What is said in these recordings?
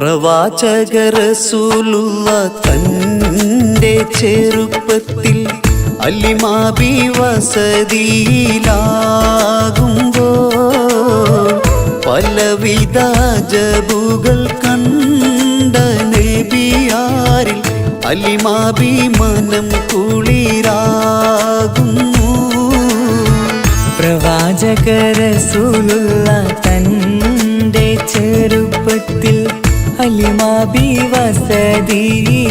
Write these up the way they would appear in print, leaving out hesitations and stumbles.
പ്രവാചക റസൂലുള്ള തൻ്റെ ചെറുപ്പത്തിൽ അലിമാബി വസതിയിലാകുമ്പോൾ പലവിധ ജബുകൾ കണ്ട നബിയാരിൽ അലിമാബി മനം കുളിരാകുന്നു. പ്രവാചക റസൂലുള്ള തൻ്റെ ചെറുപ്പത്തിൽ അലിമാബി വസതിയിലാകുമ്പോൾ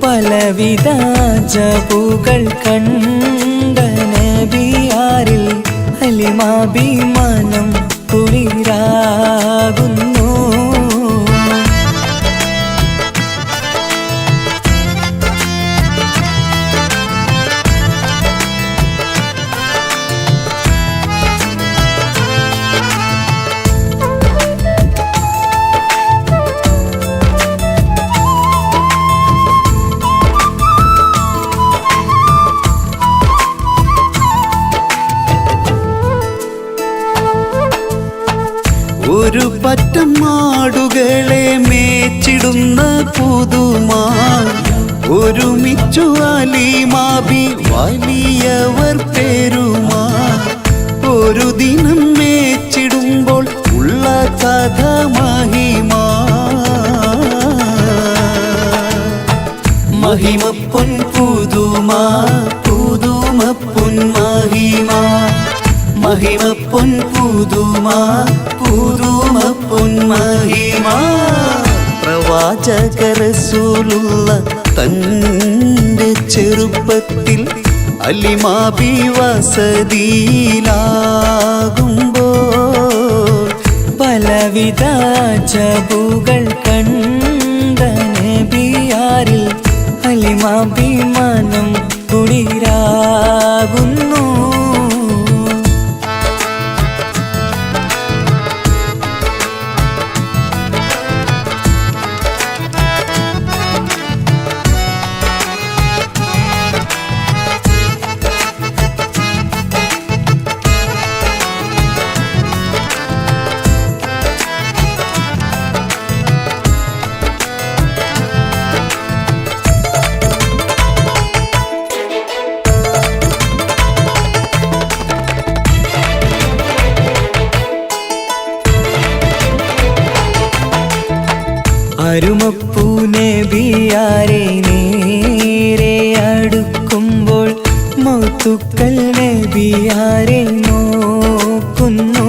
പലവിധ ജബുകൾ കണ്ട നബിയാരിൽ അലിമാബി മനം കുളിരാകുന്നു. ഒരു പറ്റം ആടുകളെ മേച്ചിടുന്ന പുതുമാൻ ഒരുമിച്ചു അലിമാബി വലിയവർ പെരുമാൻ. ഒരു ദിനം മേച്ചിടുമ്പോൾ ഉള്ള കഥ മഹിമപ്പൊൻ പുതുമാ പുതുമപ്പൊൻ മഹിമപ്പൊൻ പുതുമാ പുതുമപ്പൊൻ മഹിമാ. പ്രവാചക റസൂലുള്ള തൻ്റെ ചെറുപ്പത്തിൽ അലിമാബി വസതിയിലാകുമ്പോൾ പലവിധ ജബുകൾ കണ്ട നബിയാരിൽ അലിമാബി മനം കുളിരാകുന്നു. അരുമപ്പൂ നബിയാരെ നേരെ അടുക്കുമ്പോൾ മൗത്തുക്കൾ നബിയാരെ നോക്കുന്നു.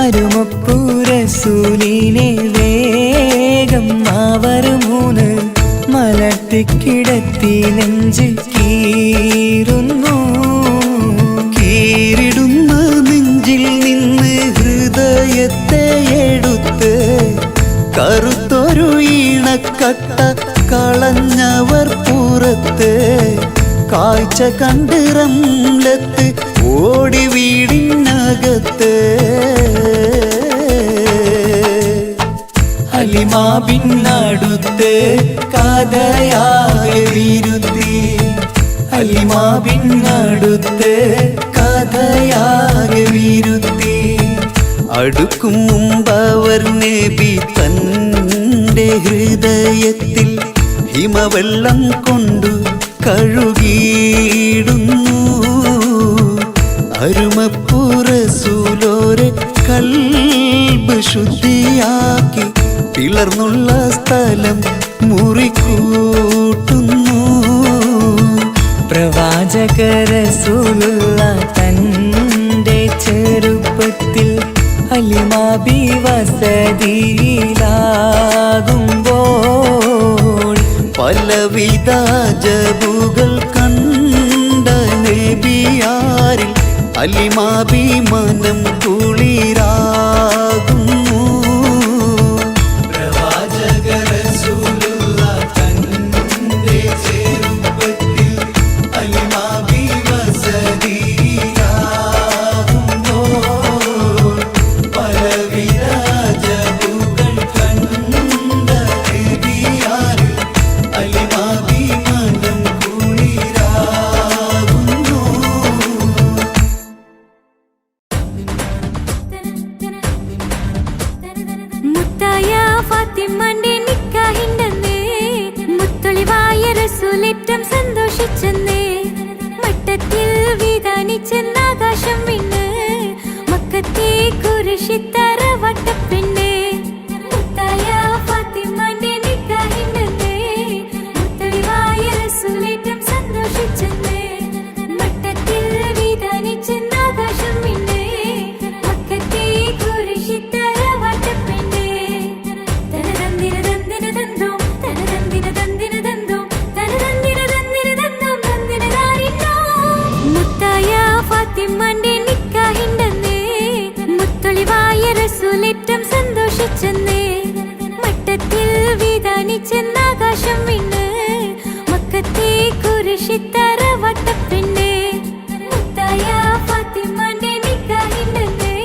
അരുമപ്പൂ റസൂലിനെ വേഗം അവർ മൂന്ന് മലർത്തിക്കിടത്തി നെഞ്ച് കീറുന്നു. കീറിടുന്ന നെഞ്ചിൽ നിന്ന് ഹൃദയത്തെ എടുത്ത് കറുത്തൊരു ഈണക്കട്ട കളഞ്ഞവർ പുറത്ത്. കാഴ്ച കണ്ട് റംലത്ത് ഓടി വീടിനകത്ത്. അലിമാബിനടുത്ത് കഥയാകെ വിരുത്തി. അലിമാബിനടുത്ത് കഥയാകെ വിരുത്തി. അടുക്കും മുമ്പവർ നബി തൻ്റെ ഹൃദയത്തിൽ ഹിമവെള്ളം കൊണ്ടു കഴുകിയിടുന്നു. അരുമപ്പൂ റസൂലോരെ കൽബ് ശുദ്ധിയാക്കി പിളർന്നുള്ള സ്ഥലം മുറിക്കൂട്ടുന്നു. പ്രവാചക റസൂലുള്ള തൻ്റെ ചെറുപ്പത്തിൽ അലിമാബി വസതിയിലാകുമ്പോൾ പലവിധ ജബുകൾ കണ്ട നബിയാരിൽ അലിമാബി മനം കുളിരാകുന്നു. പ്രവാചക റസൂലുള്ള തൻ്റെ ചെറുപ്പത്തിൽ അലിമാബി വസതിയിലാകുമ്പോൾ പലവിധ ജബുകൾ കണ്ട നബിയാരിൽ അലിമാബി മനം കുളിരാകുന്നു. കുരിശിത്തറ വട്ടപ്പെണ്ണേ മുത്തായ ഫാത്തിമന്റെ നിക്കാഹിണ്ടേ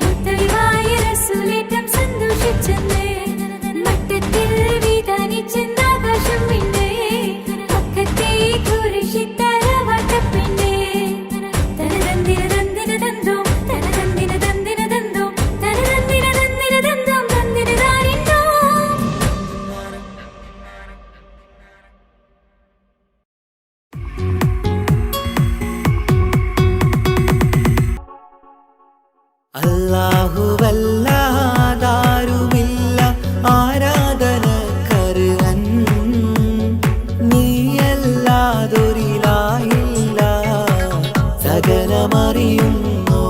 മുത്തലിവായ റസൂലേറ്റം സന്തോഷിച്ചെന്നേ മട്ടത്തിൽ വിധാനിച്ചെന്ന ആകാശം മിണ്ടേ പക്കത്തെ കുരിശിത്തറ വട്ടപ്പെണ്ണേ തനതന്തിര തന്തിര തന്തോം തനതന്തിര തന്തിര തന്തോം തനതന്തിര തന്തിര തന്തോം തന്തിര താനിണ്ടോ അല്ലാഹുവല്ലാതാരുമില്ല ആരാധനക്കർഹൻ നീയല്ലാതൊരിലായില്ല സകലമറിയുന്നു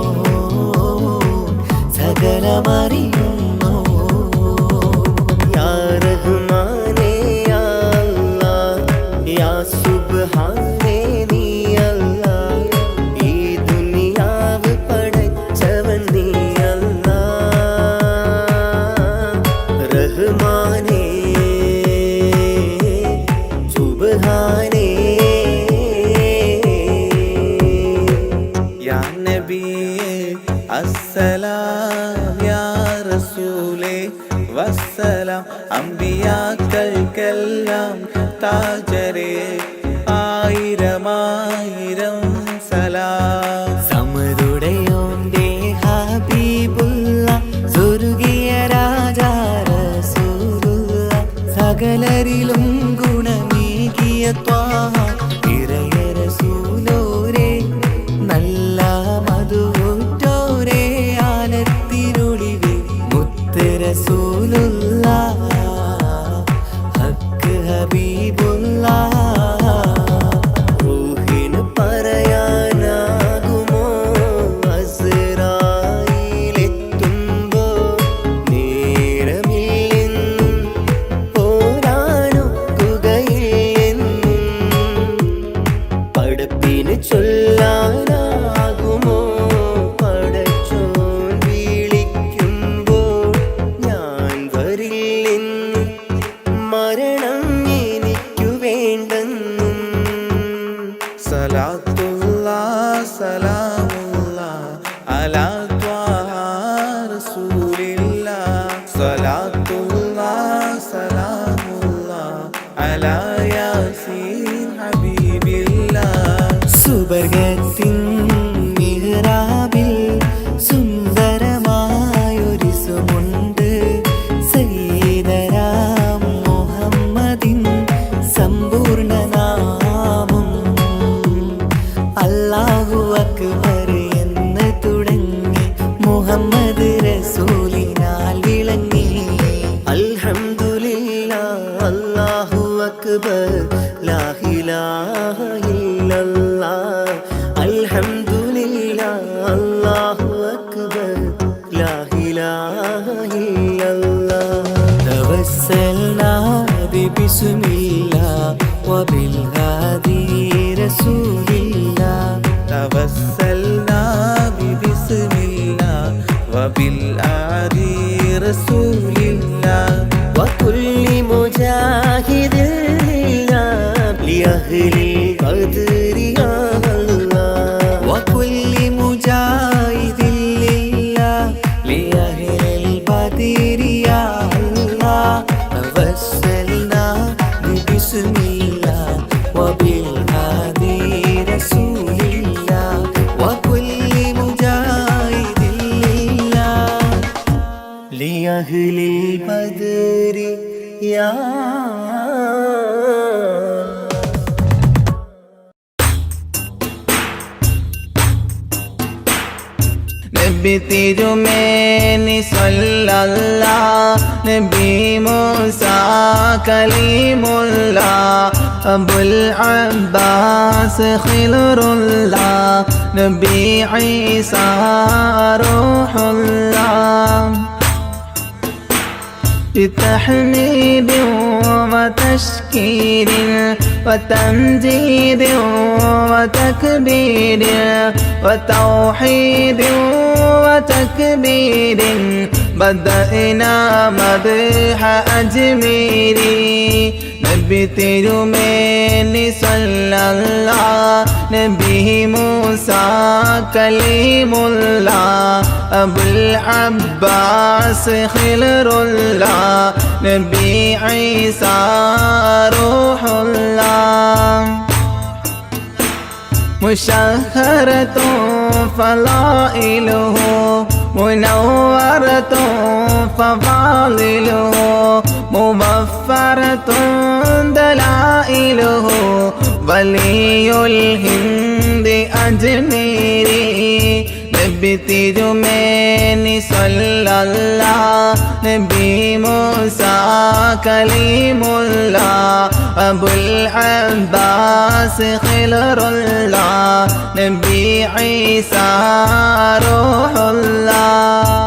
സകലമറിയുന്നു യാ റഹ്മാനേ യാ അല്ലാഹ് യാ സുബ്ഹാനേ നീ അല്ലാഹ് ഈ ദുനിയാവ് പടച്ചവൻ നീ അല്ലാഹ് റഹ്മാനേ സുബ്ഹാനേ യാ നബിയേ അസ്സലാം യാ റസൂലേ വസ്സലാം അമ്പിയാക്കൾക്കെല്ലാം താജരേ ആയിരമായിരം സലാം സമരുടയോന്റെ ഹബീബുള്ള സ്വർഗീയ രാജാ റസൂലുള്ള സകലരിലും ഗുണമേകിയ ത്വാഹ ഇറയ റസൂലോരേ നല്ല മധുറ്റോരേ ആലത്തിനൊളിവേ മുത്ത് റസൂലുള്ള ഹക്ക് ഹബീബുള്ള റൂഹിന് പറയാനാകുമോ അസ്റായിലെത്തുമ്പോ നേരമില്ലെന്നും പോരാനൊക്കുകയില്ലെന്നും പടപ്പിന് ചൊല്ലാനാകുമോ പടച്ചോൻ വിളിക്കുമ്പോൾ ഞാൻ വരില്ലെന്നും മരണം എനിക്കു വേണ്ടെന്നും സലാത്തുല്ലാ സലാമുല്ലാ അലാ ത്വാഹ റസൂലില്ലാ സലാത്തുല്ലാ സലാമുല്ലാ അലാ യാസീൻ ഹബീബില്ലാ സുബർഗത്തിൻ മിഹ്റാബിൽ സുന്ദരമായൊരു സുമുണ്ട് സയ്യിദനാ മുഹമ്മദിൻ സമ്പൂർണ്ണ നാമം അല്ലാഹു അക്ബർ എന്ന് തുടങ്ങി മുഹമ്മദ് റസൂലിനാൽ വിളങ്ങി അൽഹംദുലില്ലാ അല്ലാഹു അക്ബർ ലാ ഇലാഹ ഇല്ലല്ലാഹ് അൽഹംദുലില്ലാ അല്ലാഹു അക്ബർ ലാ ഇലാഹ ഇല്ലല്ലാഹ് തവസ്സൽനാ ബിസ്മില്ലാഹ് വബിൽഹാദി റസൂലില്ലാഹ് തവസ്സൽനാ ബിസ്മില്ലാഹ് വബിൽഹാദി റസൂലില്ലാഹ് വകുല്ലി മുജാഹിദിൻ ലിഅഹ്ലി ഖദ്രി യാ അല്ലാഹ് വകുല്ലി മുജാഹിദിൻ ലിഅഹ്ലിൽ ബദ്രി യാ അല്ലാഹ് തവസ്സൽനാ ബിസ്മില്ലാഹ് വബിൽഹാദി റസൂലില്ലാഹ് വകുല്ലി മുജാഹിദിൻ ലിഅഹ്ലിൽ ബദ്രി യാ നബി തിരുമേനി സ്വല്ലല്ലാഹ് നബി മൂസ കലീമുല്ലാഹ് അബുൽ അബ്ബാസ് ഖിൽറുല്ലാഹ് നബി ഈസ റൂഹുല്ലാഹ് بتحميد وتشكير وتمجيد وتكبير وتوحيد وتكبير بدأنا مدح أجميري നബി തിരുമേനി സല്ലല്ലാഹ് നബി മൂസ കലീമുല്ലാഹ് അബുൽ അബ്ബാസ് ഖിലറുല്ലാഹ് നബി ഈസ റൂഹുല്ലാഹ് مشهرة فضائله منورة فضائله موفرة دلائله ولي الهند أجميري നബി തിരുമേനി സല്ലല്ലാഹ് നബി മൂസ കലീമുല്ലാഹ് അബുൽ അബ്ബാസ് ഖിലറുല്ലാഹ് നബി ഈസ റൂഹുല്ലാഹ്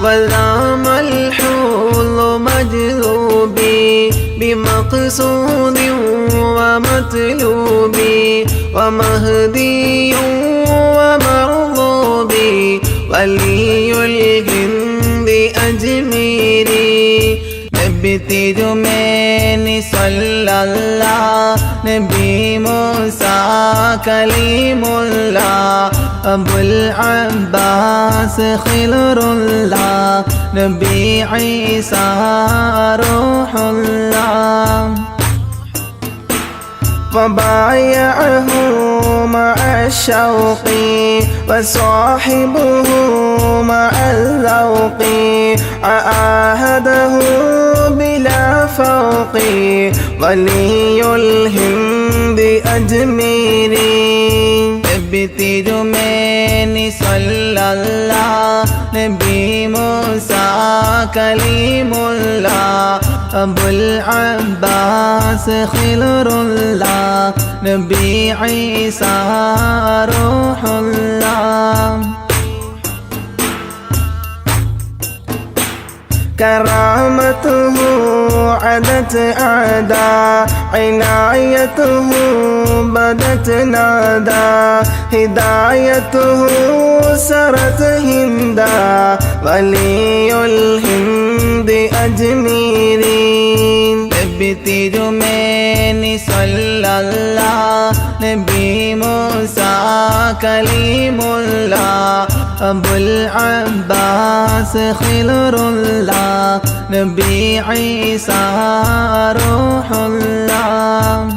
والرام الحول مجذوبي بمقصود ومطلوبي ومهدي ومرضوبي ولي الهند أجميري നബി തിരുമേനി സല്ലല്ലാഹ് നബി മൂസ കലീമുല്ലാഹ് അബുൽ അബ്ബാസ് ഖിലറുല്ലാഹ് നബി ഈസ റൂഹുല്ലാഹ് وبايعه مع الشوق وصاحبه مع الذوق عاهده بلا فوق ولي الهند أجميري നബി തിരുമേനി സല്ലല്ലാഹ് നബി മൂസ കലീമുല്ലാഹ് അബുൽ അബ്ബാസ് ഖിലറുല്ലാഹ് നബി ഈസ റൂഹുല്ലാഹ് كرامته عدت أعداء عنايته بدت نادى هدايته سرت هندا ولي الهند أجميري നബി തിരുമേനി സല്ലല്ലാഹ് നബി മൂസ കലീമുല്ലാഹ് അബുൽ അബ്ബാസ് ഖിലറുല്ലാഹ് നബി ഈസ റൂഹുല്ലാഹ്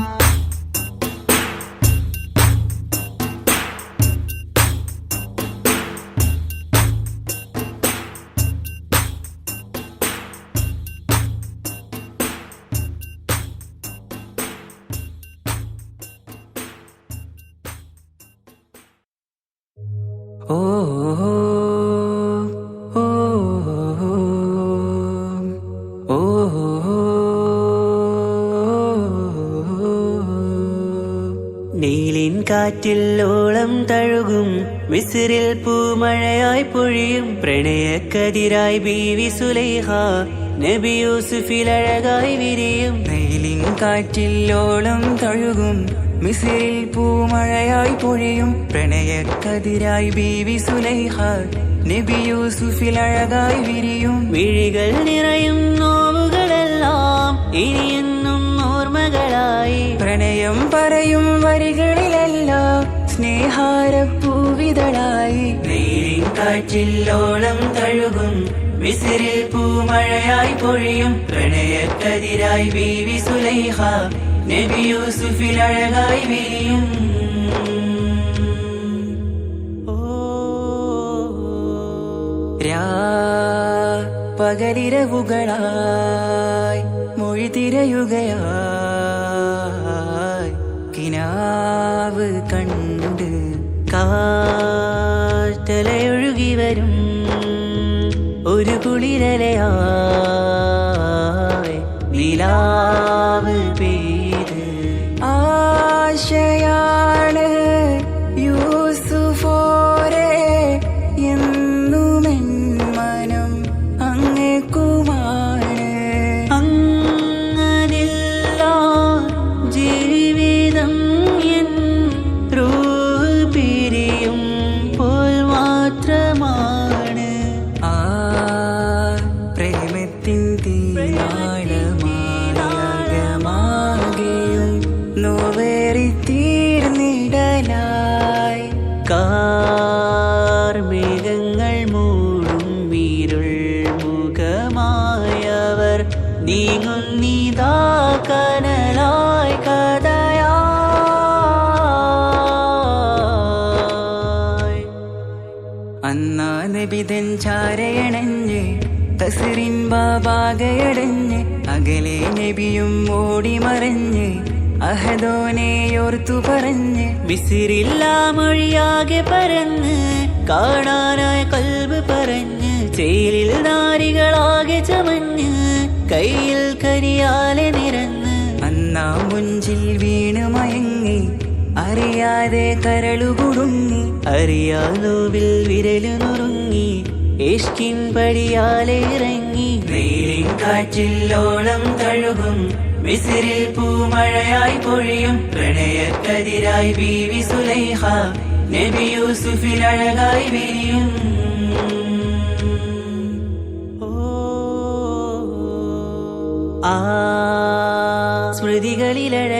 നീലിൻ കാറ്റില്ലോളം തഴുകും മിസ്രിൽ പൂമഴയായി പൊഴിയും പ്രണയക്കതിരായി ബീവി സുലൈഹ നബി യൂസുഫിൽ അഴകായി വിരിയും. നീലിൻ കാറ്റില്ലോളം തഴുകും മിസ്രിൽ പൂമഴയായി പൊഴിയും പ്രണയക്കതിരായി ബീവി സുലൈഹ നബി യൂസുഫിൽ അഴകായി വിരിയും. മിഴികൾ നിറയും നോവുകളെല്ലാം ഇനിയെന്നും ഓർമ്മകളായി പ്രണയം പറയും വരികളിലെല്ലാം സ്നേഹാരപ്പൂവിതളായി. നീലിൻ കാറ്റില്ലോളം തഴുകും മിസ്രിൽ പൂമഴയായി പൊഴിയും പ്രണയക്കതിരായി ബീവി സുലൈഹ നബി യൂസുഫിൽ അഴകായി വിരിയും. പകലിരവുകളായി മൊഴി തിരയുകയായി കിനാവ് കണ്ട് കാറ്റലയൊഴുകി വരും ഒരു കുളിരലയായി നിലാവ് പെയ്ത് ആശയാണ് യൂസുഫോരെ എന്നുമെൻ മനം അങ്ങേക്കുമാണ്. അങ്ങനില്ല ജീവിതം എൻ റൂഹ് പിരിയും പോൽ മാത്രമാണ്. ആ പ്രേമത്തിൻ തീനാളമായി നോവേറി തീർന്നിടലായി കാർമേഘങ്ങൾ മൂടും വീരുൾ മുഖമായവർ നീങ്ങുന്നിതാ കനലായി കഥയായി. അന്നാ നബിതൻ ചാരയണഞ്ഞ് കസറിൻ ബാബാകയടഞ്ഞ് അകലെ നബിയും ഓടി മറഞ്ഞ് അഹദോനെയോർത്തു പറഞ്ഞ് മിസിറില്ലാ മൊഴിയാകെ പരന്ന് കാണാനായി കൽബ് പറഞ്ഞ് ചേലിൽ നാരികളാകെ ചമഞ്ഞ് കയ്യിൽ കരിയാലെ നിരന്ന് അന്നാ മുഞ്ചിൽ വീണ് മയങ്ങി അറിയാതെ കരളുകുടുങ്ങി അറിയാനോവിൽ വിരലു നുറുങ്ങി ഇഷ്കിൻ പടിയാലെ ഇറങ്ങി വെയിലിൻ കാറ്റില്ലോളം തഴുകും മിസിറിൽ പൂമഴയായി പൊഴിയും പ്രണയക്കതിരായി ബീവി സുലൈഹ നബി യൂസുഫിൽ അഴകായി വിരിയും ആ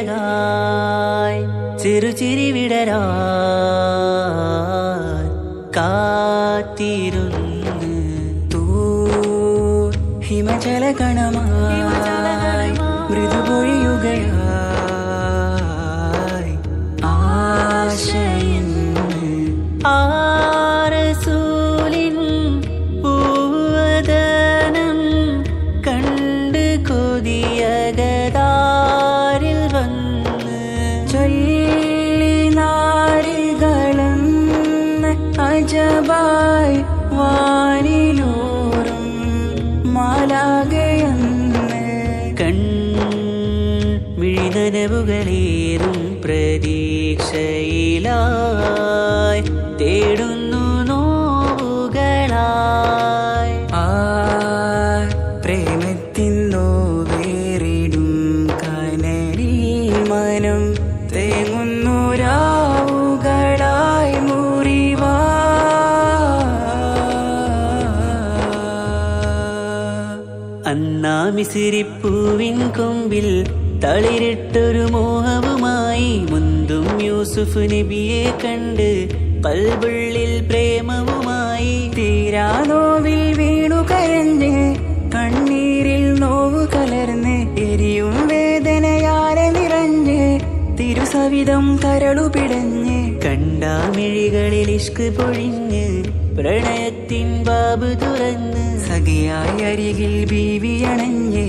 സ്മൃതികളിലഴകായി ചെറുചിരി വിടരാ കാത്തിരുന്ന് ഹിമജല കണമായി മൃദുപൊഴിയുകയായി ആശയിൻ ആരസൂലിൻ പൂവദനം കണ്ട് കൊതിയകതാരിൽ വന്ന് ചൊല്ലി നാരികളെന്ന് അജബായി വാനിലൂറും മാലാകയെന്ന് മിഴിനനവുകളേറും പ്രതീക്ഷയിലായി തേടുന്നു നോവുകളായി ആ പ്രേമത്തിൻ നോവേറിടും കനലിൽ മനം തേങ്ങുന്നു രാവുകളായി മുറിവാ അന്നാ മിസിരിപ്പൂവിൻ കൊമ്പിൽ തളിരിട്ടൊരു മോഹവുമായി മുന്തും യൂസുഫ് നബിയെ കണ്ട് കൽബുള്ളിൽ പ്രേമവുമായി തീരാ നോവിൽ വീണു കരഞ്ഞ് കണ്ണീരിൽ നോവ് കലർന്ന് എരിയും വേദനയാലെ നിറഞ്ഞ് തിരുസവിധം കരളു പിടഞ്ഞ് കണ്ടാമിഴികളിൽ ഇഷ്ക് പൊഴിഞ്ഞ് പ്രണയത്തിൻ ബാബ് തുറന്ന് സഖിയായി അരികിൽ ബീവി അണഞ്ഞ്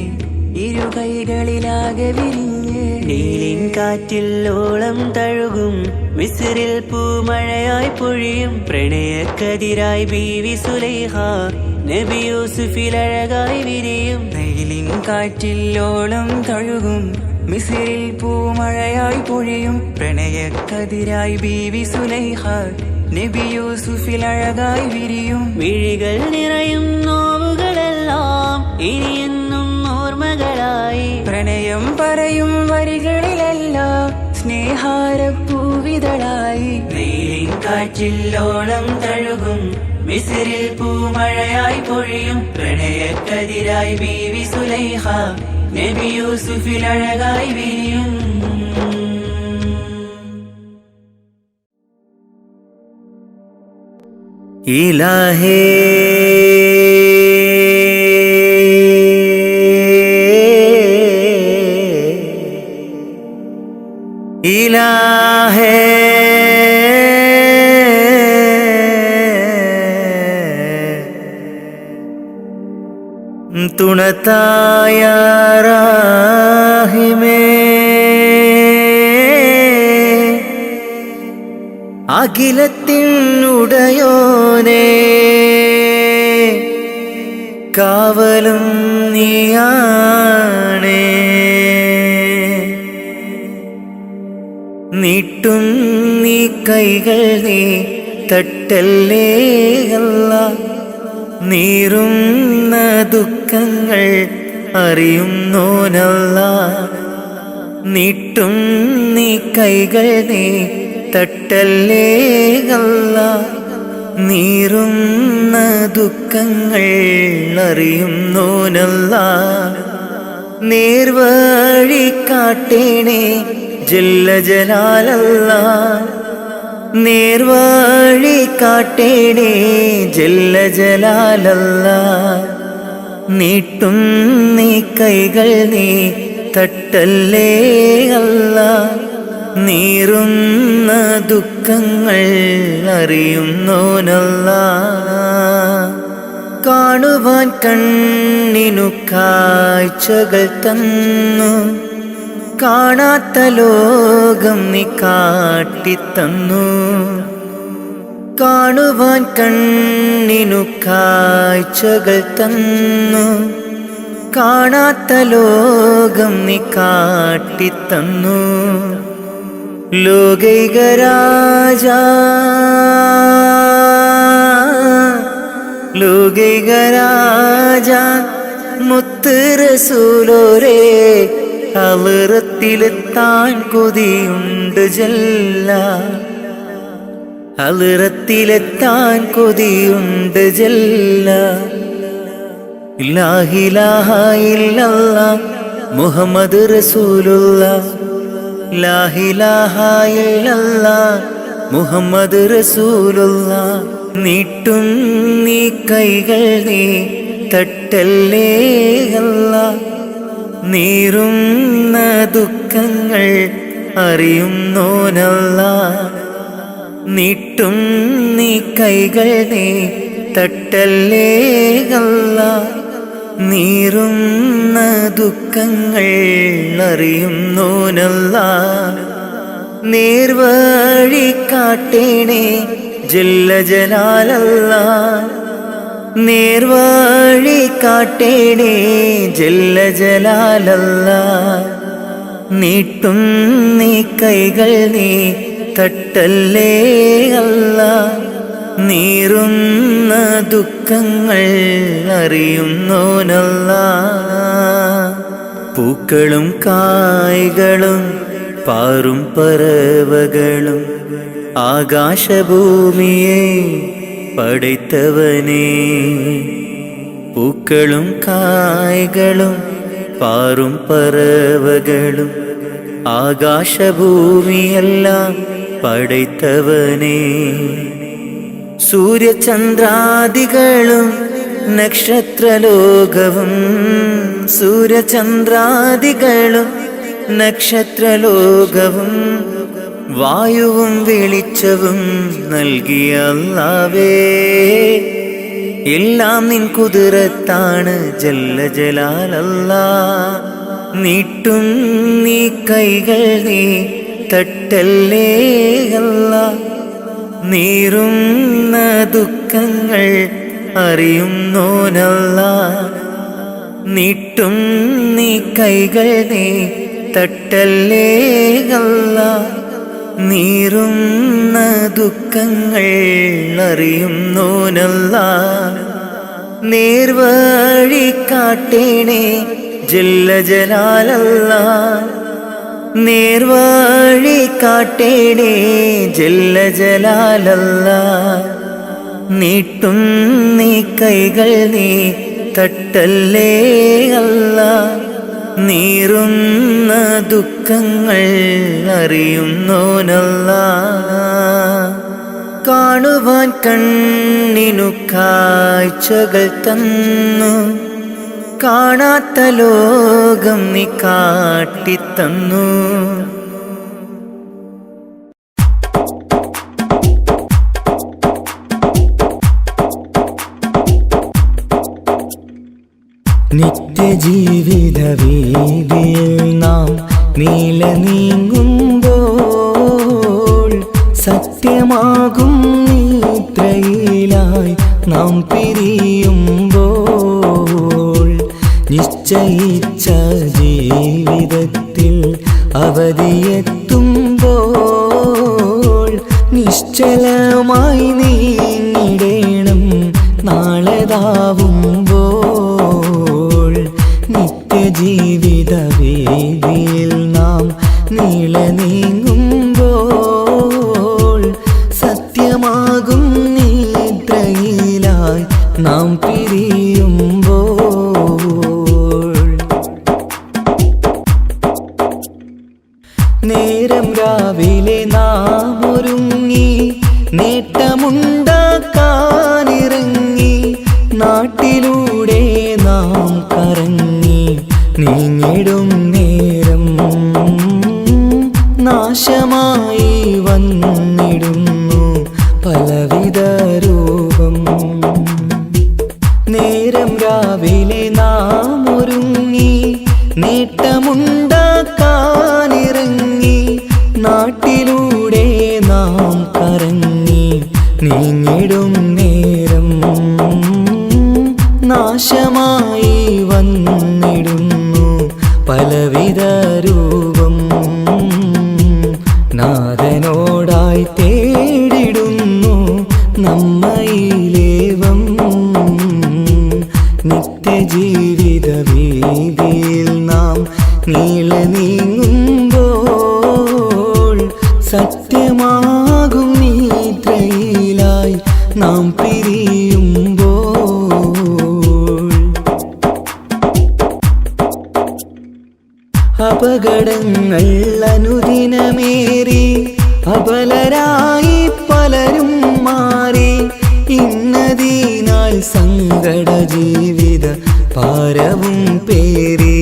ഇരു കൈകളിലാകെ വിരിഞ്ഞ് നീലിൻ കാറ്റിൽ ഓളം തഴുകും മിസിറിൽ പൂമഴയായി പൊഴിയും പ്രണയക്കതിരായി ബീവി സുലൈഹ നബി യൂസുഫിൽ അഴകായി വിരിയും വെയിലിൻ കാറ്റില്ലോളം തഴുകും മിസിറിൽ പൂമഴയായി പൊഴിയും പ്രണയക്കതിരായി ബീവി സുലൈഹ നബി യൂസുഫിൽ അഴകായി വിരിയും മിഴികൾ നിറയും നോവുകളെല്ലാം ഇനിയെന്നും ഓർമ്മകളായി പ്രണയം പറയും വരികളിലെല്ലാം സ്നേഹാരപ്പൂവിതളായി വെയിലിൻ കാറ്റില്ലോളം തഴുകും മിസിറിൽ പൂമഴയായി പൊഴിയും പ്രണയക്കതിരായി ബീവി സുലൈഹ നബി യൂസുഫിൽ അഴകായി വിരിയും ഇലാഹേ ഇലാഹേ തുണത്തായ റാഹിമേ അഖിലത്തിനുടയോനേ കാവലും നീയാണേ നീട്ടും നീ കൈകൾ നീ തട്ടല്ലേ അല്ലാ നീറുന്ന ദുഃഖങ്ങൾ അറിയുന്നോനല്ലാ നീട്ടും നീ കൈകൾ നീ തട്ടല്ലേ അല്ലാ നീറുന്ന ദുഃഖങ്ങൾ അറിയുന്നോനല്ലാ നേർവഴി കാട്ടേണേ ജല്ല ജലാലല്ലാ നേർവഴി കാട്ടേണേ ജല്ല ജലാലല്ലാ നീട്ടും നീ കൈകൾ നീ തട്ടല്ലേ അല്ലാ നീറുന്ന ദുഃഖങ്ങൾ അറിയുന്നോനല്ലാ കാണുവാൻ കണ്ണിനു കാഴ്ചകൾ തന്നു കാണാത്ത ലോകം നീ കാട്ടിത്തന്നു കാണുവാൻ കണ്ണിനു കാഴ്ചകൾ തന്നു കാണാത്ത ലോകം നീ കാട്ടിത്തന്നു ലോകൈക രാജാ ലോകൈക രാജാ മുത്ത് റസൂലോരേ ഹളറത്തിലെത്താൻ കൊതിയുണ്ട് ജല്ല ഹളറത്തിലെത്താൻ കൊതിയുണ്ട് ജല്ല ലാ ഇലാഹ ഇല്ലല്ലാഹ് മുഹമ്മദ് റസൂലുള്ളാഹ് ലാ ഇലാഹ ഇല്ലല്ലാഹ് മുഹമ്മദ് റസൂലുള്ളാഹ് നീട്ടും നീ കൈകൾ നീ തട്ടല്ലേ അല്ലാഹ് നീറുന്ന ദുഃഖങ്ങൾ അറിയുന്നോനല്ലാഹ് നീട്ടും നീ കൈകൾ നീ തട്ടല്ലേ അല്ലാഹ് നീറുന്ന ദുഃഖങ്ങൾ അറിയുന്നോനല്ലാഹ് നേർവഴി കാട്ടേണേ ജല്ല ജലാലല്ലാ നേർവഴി കാട്ടേണേ ജല്ല ജലാലല്ലാ നീട്ടും നീ കൈകൾ നീ തട്ടല്ലേ അല്ലാ നീറുന്ന ദുഃഖങ്ങൾ അറിയുന്നോനല്ലാ പൂക്കളും കായ്കളും പാറും പറവകളും ആകാശഭൂമിയെ പടൈത്തവനേ പൂക്കളും കായ്കളും പാറും പറവകളും ആകാശഭൂമിയെല്ലാം പടൈത്തവനേ സൂര്യചന്ദ്രാദികളും നക്ഷത്രലോകവും സൂര്യചന്ദ്രാദികളും നക്ഷത്രലോകവും വായുവും വെളിച്ചവും നൽകിയ അല്ലാഹുവേ എല്ലാം നിൻ കുതിരത്താണ് ജല്ല ജലാലല്ലാ നീട്ടും നീ കൈകൾ നീ തട്ടല്ലേ അല്ലാ നീറുന്ന ദുഃഖങ്ങൾ അറിയുന്നോനല്ലാ നീട്ടും നീ കൈകൾ നീ തട്ടല്ലേ അല്ലാ നീറുന്ന ദുഃഖങ്ങൾ അറിയുന്നോനല്ലാ നേർവഴി കാട്ടേണേ ജല്ല ജലാലല്ലാ നേർവഴി കാട്ടേണേ ജല്ല ജലാലല്ലാ നീട്ടും നീ കൈകൾ നീ തട്ടല്ലേ അല്ലാ നീറുന്ന ദുഃഖങ്ങൾ അറിയുന്നോനല്ലാ കാണുവാൻ കണ്ണിനു കാഴ്ചകൾ തന്നു കാണാത്ത ലോകം നീ കാട്ടിത്തന്നു നിത്യജീവിത വീതിയിൽ നാം നീല നീങ്ങുമ്പോൾ സത്യമാകും നിദ്രയിലായി നാം പിരിയുമ്പോൾ നിശ്ചയിച്ച ജീവിതത്തിൽ അവധിയെത്തുമ്പോൾ നിശ്ചലമായി നീങ്ങിടേണം നാളെതാവുമ്പോൾ നിത്യജീവിത വേദിയിൽ നാം നീള നീങ്ങുമ്പോൾ സത്യമാകും നിദ്രയിലായി നാം പിരിയുമ്പോൾ നേരം രാവിലെ നാം ഒരുങ്ങി നേട്ടമുണ്ടാക്കാനിറങ്ങി നാട്ടിലൂടെ നാം കറങ്ങി നീങ്ങിടും നേരം നാശമായി വന്നിടുന്നു പലവിധ രൂപം. നേരം രാവിലെ നാം ഒരുങ്ങി നേട്ടമുണ്ടാക്കാനിറങ്ങി നാട്ടിലൂടെ നാം കറങ്ങി നീങ്ങിടും നേരം നാശമായി വന്നിടുന്നു പലവിധ രൂപം. നാഥനോടായി തേടിടുന്നു നമ്മയിലേവം നിത്യജീവിത വീതിയിൽ നാം നീങ്ങുമ്പോൾ സത്യമാകും നിദ്രയിലായി നാം പിരിയുമ്പോൾ അപകടങ്ങൾ അനുദിനമേറി അബലരായി പലരും മാറി ഇന്നതിനാൽ സങ്കട ജീവിത ഭാരവും പേറി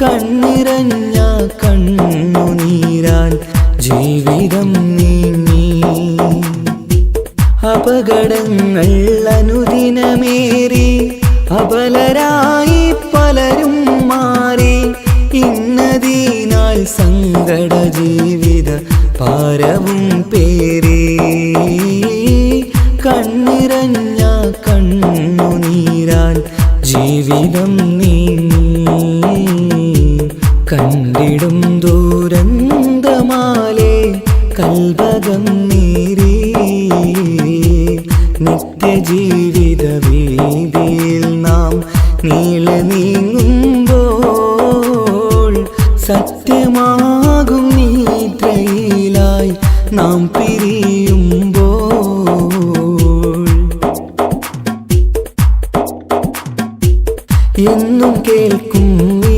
കണ്ണിറഞ്ഞ കണ്ണുനീരാൽ ജീവിതം നീങ്ങി. അപകടങ്ങൾ അനുദിനമേറി അബലരായി പലരും മാറി ഇന്നതിനാൽ സങ്കട ജീവിത ഭാരവും പേറി കണ്ണിറഞ്ഞ കണ്ണുനീരാൽ ജീവിതം നീങ്ങി. കണ്ടിടും ദൂരന്തമാലേ കൽബകം നീറി നിത്യജീവിത വീതിയിൽ നാം നീങ്ങുമ്പോൾ സത്യമാകും നിദ്രയിലായി നാം പിരിയുമ്പോൾ എന്നും കേൾക്കും ഈ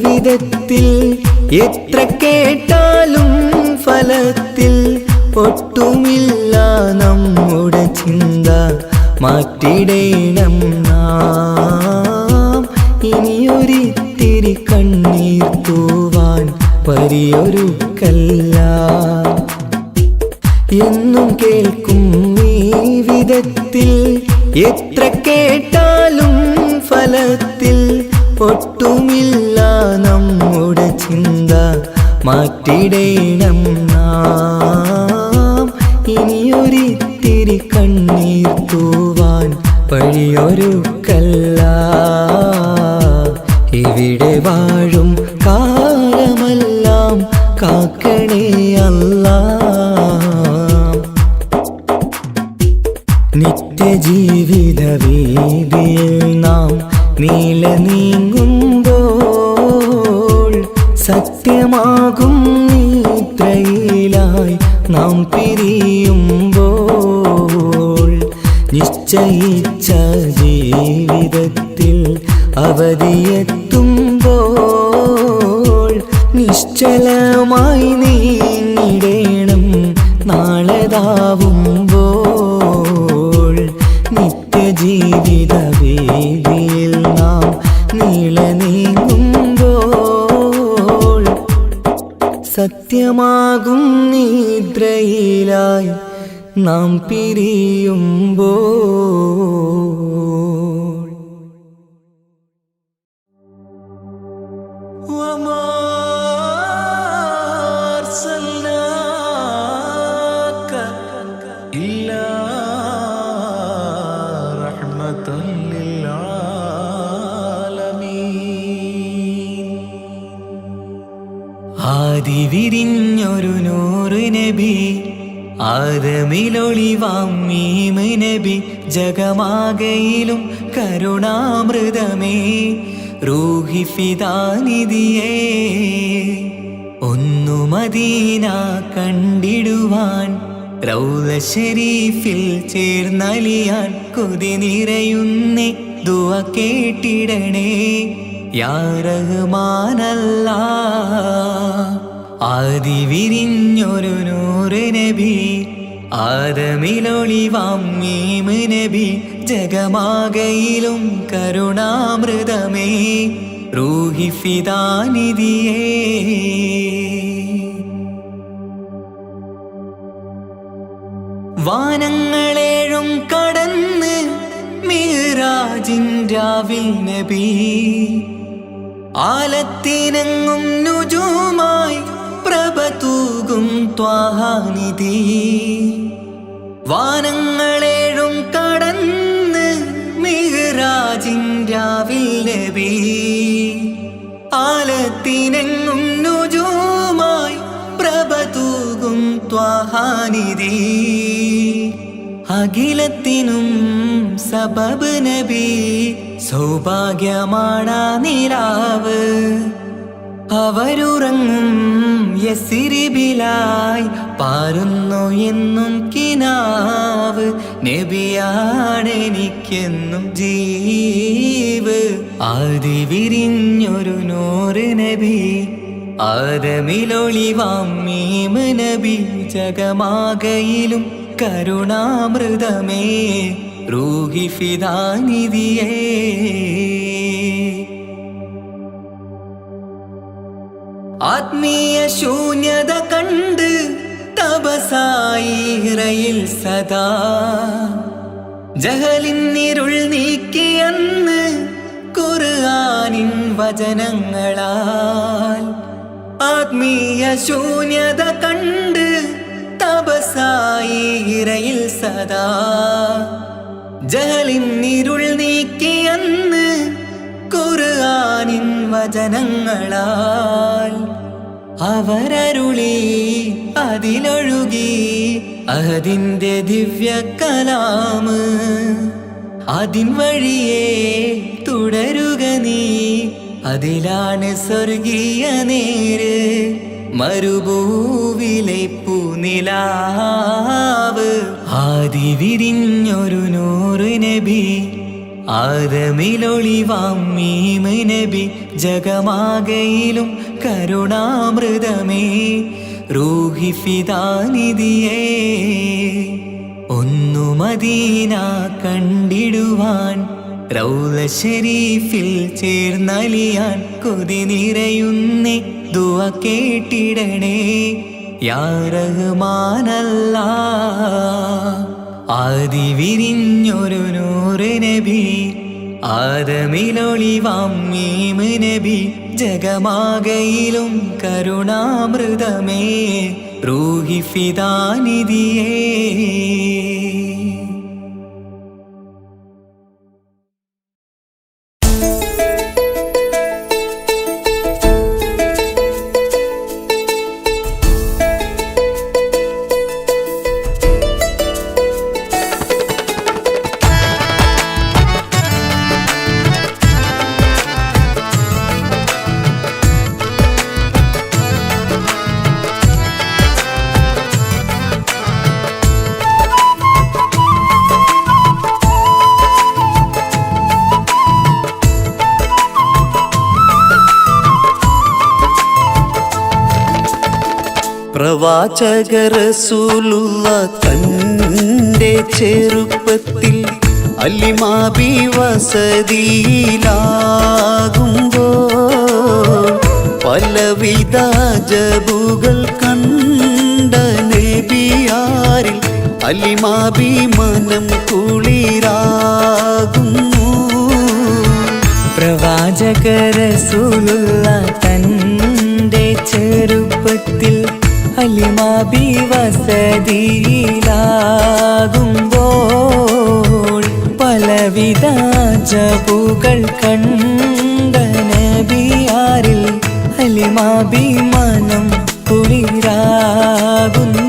വിധത്തിൽ എത്ര കേട്ടാലും ഫലത്തിൽ ഒട്ടുമില്ല നമ്മുടെ ചിന്ത മാറ്റിടേണം നാം. ഇനിയൊരിത്തിരി കണ്ണീർ തൂവാൻ പരിയൊരുക്കല്ല. എന്നും കേൾക്കും ഈ വിധത്തിൽ എത്ര കേട്ടാലും ഫലത്തിൽ ഒട്ടുമില്ല നമ്മുടെ ചിന്ത മാറ്റിടേണം നാം. ഇനിയൊരിത്തിരി കണ്ണീർ തൂവാൻ വഴിയൊരുക്കല്ല. ഇവിടെ വാഴും കാലമെല്ലാം കാക്കണേ അല്ലാ. നിത്യജീവിത വീതിയിൽ നാം നീങ്ങുമ്പോൾ സത്യമാകും നിദ്രയിലായി നാം പിരിയുമ്പോൾ നിശ്ചയിച്ച ജീവിതത്തിൽ അവധിയെത്തുമ്പോൾ നിശ്ചലമായി നീങ്ങിടേണം നാളെതാവുമ്പോൾ. നിത്യജീവിത വേദിയിൽ നാം നീങ്ങുമ്പോൾ സത്യമാകും നിദ്രയിലായി നാം പിരിയുമ്പോൾ. ആദിവിരിഞ്ഞൊരു നൂറ് നബി ആദമിലൊളിവാം മീമ് നബി ജഗമാകയിലും കരുണാമൃതമേ റൂഹി ഫിദാനിധിയേ. ഒന്നു മദീന കണ്ടിടുവാൻ റൗള ശരീഫിൽ ചേർന്നലിയാൻ കൊതി നിറയുന്നേ ദുആ കേട്ടിടണേ. യാ റഹ്മാനല്ലാ. ആദി വിരിഞ്ഞൊരു നൂറ് നബി, ആദമിലൊളിവാം മീമ് നബി, ജഗമാകയിലും കരുണാമൃതമേ റൂഹി ഫിദാനിധിയേ. വാനങ്ങളേഴും കടന്ന് മിഅ്റാജിൻ രാവിൽ നബി, ആലത്തിനെങ്ങും നുജൂമായി പ്രഭ തൂകും ത്വാഹാനിധി. വാനങ്ങളേഴും കടന്ന് മിഅ്റാജിൻ രാവിൽ നബി, ആലത്തിനെങ്ങും നുജൂമായി പ്രഭ തൂകും ത്വാഹാനിധി. അഖിലത്തിനും സബബ് നബി, സൗഭാഗ്യമാണാ നിലാവ്. അവരുറങ്ങും യസിരിബിലായി പാരുന്നു എന്നും കിനാവ്. നബിയാണെനിക്കെന്നും ജീവ്. ആദി വിരിഞ്ഞൊരു നൂറ് നബി, ആദമിലൊളിവാം മീമ് നബി, ജഗമാകയിലും കരുണാമൃതമേ റൂഹി ഫിദാനിധിയേ. ആത്മീയ ശൂന്യത കണ്ട് തപസായി ഇറയിൽ സദാ, ജഹലിന്നിരുൾ നീക്കിയന്ന് ഖുർആനിൻ വചനങ്ങളാൽ. ആത്മീയ ശൂന്യത കണ്ട് തപസായി ഇറയിൽ സദാ, ജഹലിന്നിരുൾ നീക്കിയന്ന് ഖുർആനിൻ വചനങ്ങളാൽ. അവരരുളി അതിലൊഴുകി അതിൻ്റെ ദിവ്യ കലാമ്. അതിൻ വഴിയേ തുടരുക നീ, അതിലാണ് സ്വർഗീയ നേര്. മരുഭൂവിലെ പൂനിലാവ്. ആദി വിരിഞ്ഞൊരു നൂറ് നബി, ആദമിലൊളിവാം മീമ് നബി, ജഗമാകയിലും കരുണാമൃതമേ റൂഹി ഫിദാനിധിയേ. ഒന്നു മദീന കണ്ടിടുവാൻ, റൗള ശരീഫിൽ ചേർന്നലിയാൻ കൊതി നിറയുന്നേ ദുആ കേട്ടിടണേ യാ റഹ്മാനല്ലാ. ആദി വിരിഞ്ഞൊരു നൂറ് നബി, ആദമിലൊളിവാം മീമ് നബി, ജഗമാകയിലും കരുണാമൃതമേ റൂഹി ഫിദാനിധിയേ. പ്രവാചക റസൂലുള്ള തന്റെ ചെറുപ്പത്തിൽ അലിമാബി വസതിയിലാകുമ്പോൾ പലവിധ ജബുകൾ കണ്ട നബിയാരിൽ അലിമാബി മനം കുളിരാകുന്നു. പ്രവാചക റസൂലുള്ള തന്റെ ചെറുപ്പത്തിൽ അലിമാബി വസതിയിലാകുമ്പോൾ പലവിധ ജബുകൾ കണ്ട നബിയാരിൽ അലിമാബി മനം കുളിരാകുന്നു.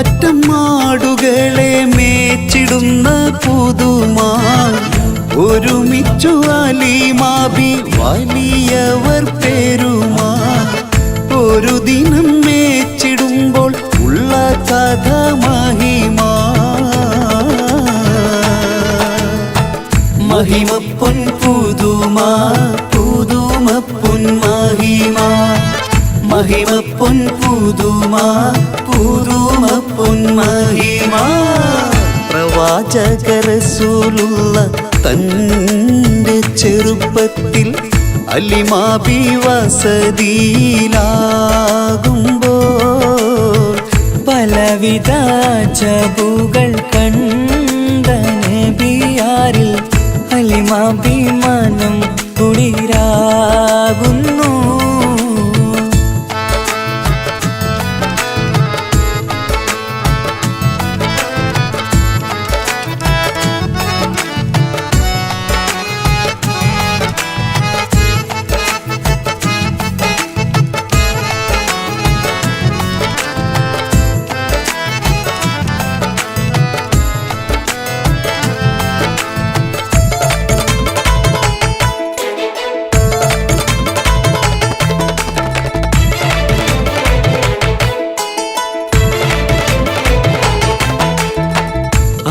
പറ്റം മാടുകളെ മേച്ചിടുന്ന പുതുമാ ഒരുമിച്ചു അലിമാബി വലിയവർ പേരുമാ ഒരു ദിനം മേച്ചിടുമ്പോൾ ഉള്ള കഥ മഹിമാ മഹിമ പൊൻ പുതുമാ പുതുമ പൊൻ മഹിമാ മഹിമ പൊൻ പുതുമാ പുതുമ പൊൻ മഹിമാ പ്രവാചക റസൂലുള്ള തന്റെ ചെറുപ്പത്തിൽ അലിമാബി വസതിയിലാകുമ്പോൾ പലവിധ ജബുകൾ കണ്ട നബിയാരിൽ അലിമാബി മനം കുളിരാകുന്നു.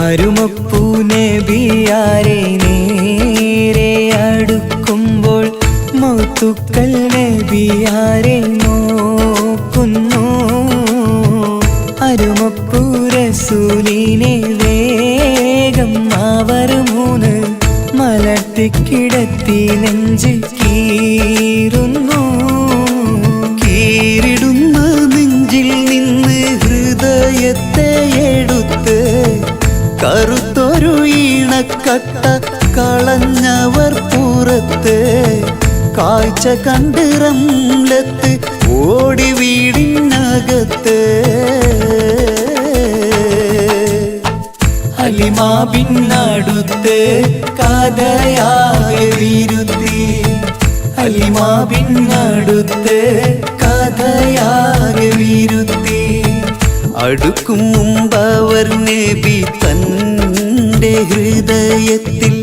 അരുമപ്പൂ നബിയാരെ നേരെ അടുക്കുമ്പോൾ മൗത്തുക്കൾ നബിയാരെ നോക്കുന്നു. അരുമപ്പൂ റസൂലിനെ വേഗം അവർ മൂന്ന് മലർത്തിക്കിടത്തി നെഞ്ച് കീറുന്നു. കീറിടുന്ന നെഞ്ചിൽ നിന്ന് ഹൃദയത്തെ എടുത്ത് കറുത്തൊരു ഈണക്കട്ട കളഞ്ഞവർ പുറത്ത് കാഴ്ച കണ്ട് റംലത്ത് ഓടി വീടിനകത്ത് അലിമാബിനടുത്ത് കഥയാകെ വിരുത്തി അലിമാബിനടുത്ത് കഥയാകെ വിരുത്തി അടുക്കും മുമ്പവർ നബി തന്റെ ഹൃദയത്തിൽ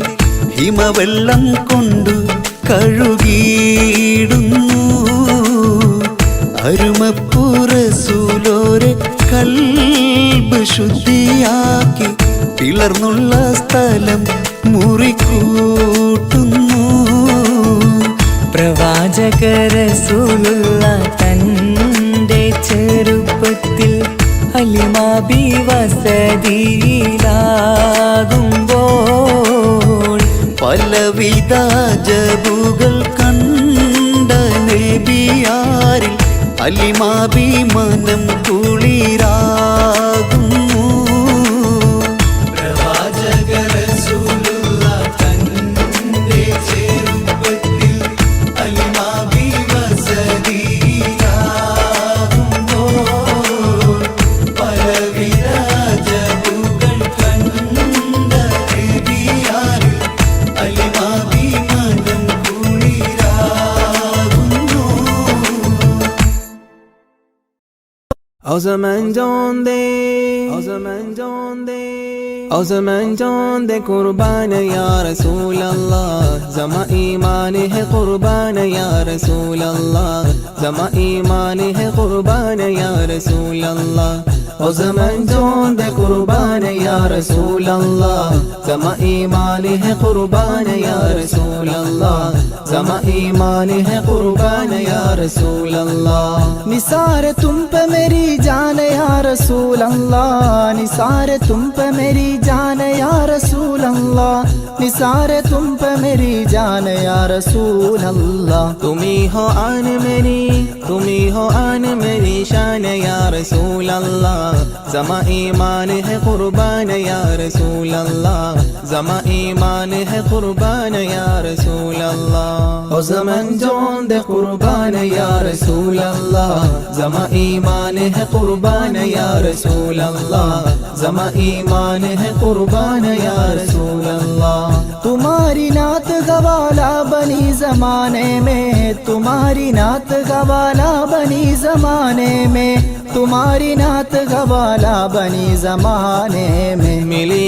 ഹിമവെള്ളം കൊണ്ടു കഴുകിയിടുന്നു. അരുമപ്പൂ റസൂലോരെ കൽബ് ശുദ്ധിയാക്കി പിളർന്നുള്ള സ്ഥലം മുറിക്കൂട്ടുന്നു. പ്രവാചക റസൂലുള്ള തന്റെ ചെറുപ്പത്തിൽ അലിമാബി വസതിയിലാകുമ്പോൾ പലവിധ ജബുകൾ കണ്ട നബിയാരിൽ അലിമാബി മനം കുളിരാകുന്നു. പ്രവാചക റസൂലുള്ള തന്റെ ചെറുപ്പത്തിൽ അലിമാബി വസതിയിലാകുമ്പോൾ പലവിധ ജബുകൾ കണ്ട നബിയാരിൽ അലിമാബി മനം കുളിരാകുന്നു. O zaman jonde कुर्बान या रसूल अल्लाह जमा ईमान है कुर्बान या रसूल अल्लाह जमा ईमान है कुर्बान या रसूल अल्लाह ओ zaman jonde कुर्बान या रसूल अल्लाह जमा ईमान है कुर्बान या रसूल अल्लाह जमा ईमान है कुर्बान या रसूल अल्लाह निसार तुम पे मेरी जान या रसूल अल्लाह निसार तुम पे मेरी जान या रसूल अल्लाह निसार तुम पे मेरी जान या रसूल अल्लाह तुम्ही हो आन मेरी शान या रसूल अल्लाह जमा ईमान है कुर्बान या रसूल अल्लाह जमा ईमान है कुर्बान या रसूल अल्लाह ओ ज़मन जोंदे कुर्बान या रसूल अल्लाह जमा ईमान है कुर्बान या रसूल अल्लाह जमा ईमान है कुर्बान या रसूल अल्लाह तुम्हारी नात गवाला बनी जमाने में, तुम्हारी नात गवाला बनी जमाने में, तुम्हारी नात गवाला बनी जमाने में। मिली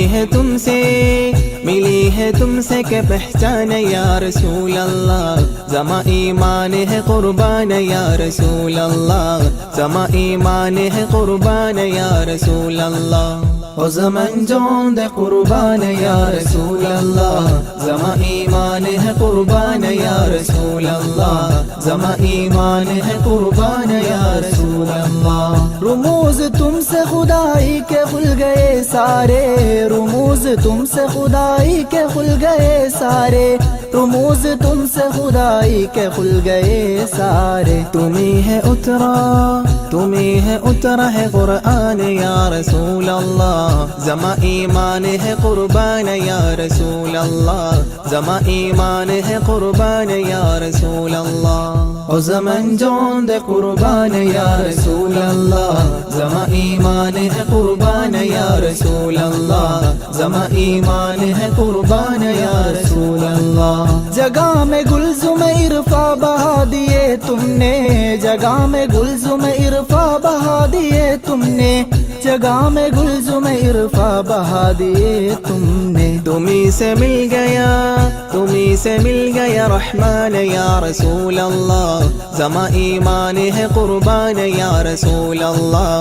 है तुमसे के पहचान या रसूल अल्लाह, जमा ईमान है कुर्बान या रसूल अल्लाह, जमा ईमान है कुर्बान या रसूल अल्लाह। ओ ज़मान जान दे कुर्बान या रसूल अल्लाह, जमा ईमान है कुर्बान या रसूल अल्लाह, जमा ईमान है कुर्बान या रसूल अल्लाह। रुमूज तुमसे खुदाई के खुल गए सारे, रुमूज तुमसे खुदाई के खुल गए सारे, रुमूज तुमसे खुदाई के खुल गए सारे। तुम्ही है उतरा है कुरान या रसूल अल्लाह, जमा ईमान है कुर्बान या रसूल अल्लाह, जमा ईमान है कुर्बान या रसूल अल्लाह। ओ ज़मान जान दे कुर्बान या रसूल अल्लाह, जमा ईमान है कुर्बान या रसूल अल्लाह, जमा ईमान है कुर्बान या रसूल अल्लाह। जगह में गुलजुम इरफा बहा दिए तुमने, जगह में गुलजुम इरफा बहा दिए तुमने, जगह में गुलजुम इरफा बहा दिए तुमने। तुम्ही से मिल गया रहमान या रसूल अल्लाह, जमा ईमान है कुर्बान या रसूल अल्लाह,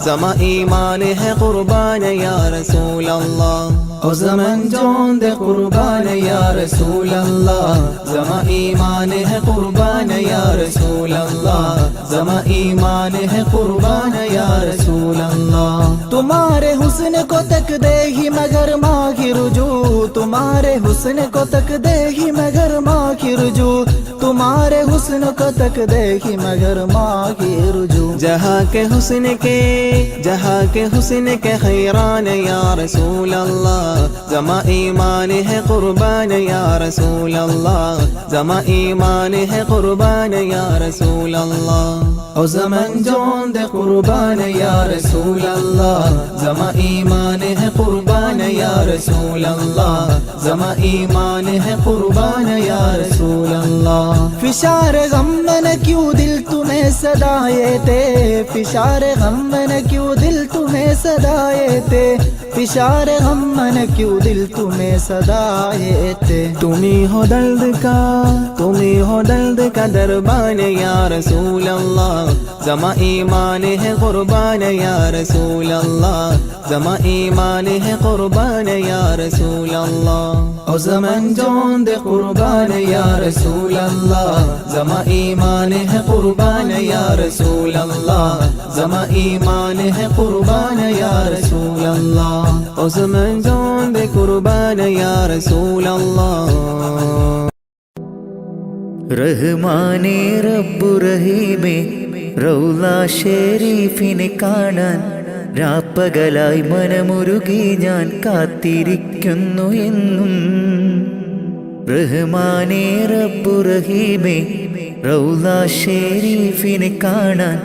जमा ईमान है कुर्बान या रसूल अल्लाह। ओ ज़मान जान दे कुर्बान या रसूल अल्लाह, जमा ईमान है कुर्बान या रसूल अल्लाह, जमा ईमान है कुर्बान या रसूल अल्लाह। तुम्हारे हुस्न को तक दे ही मगर माँ की रुजू, तुम्हारे हुस्न को तक दे ही मगर माँ की रुजू, तुम्हारे हुस्न को तक दे ही मगर माँ की रुजू। जहाँ के हुस्न के खैरान या रसूल अल्लाह, जमा ईमान है कुर्बान या रसूल अल्लाह, जमा ईमान है कुर्बान या रसूल अल्लाह। ओ ज़मान जान दे कुर्बान या रसूल अल्लाह, जमा ईमान है कुर्बान या रसूल अल्लाह, जमा ईमान है कुर्बान या रसूल अल्लाह। फिशार गम न क्यों दिल तुम्हें सदाए थे, फिशार गम न क्यों दिल तुम्हें सदाए थे, फिशार गम न क्यों दिल तुम्हें सदाए थे। तुम्ही हो दर्द का दरबान या रसूल अल्लाह, जमा ईमान है कुर्बान या रसूल अल्लाह, जमा ईमान है कुर्बान या रसूल अल्लाह। ओ ज़मान जान दे कुर्बान या रसूल अल्लाह, जमा ईमान है कुर्बान या रसूल अल्लाह, जमा ईमान है कुर्बान या रसूल अल्लाह। ओ ज़मान जान दे कुर्बान या रसूल अल्लाह। റഹ്മാനേ റബ്ബു റഹീമേ റൗള ഷരീഫിനെ കാണാൻ രാപ്പകലായി മനമുരുകി ഞാൻ കാത്തിരിക്കുന്നു എന്നും. റഹ്മാനേ റബ്ബു റഹീമേ റൗള ഷരീഫിനെ കാണാൻ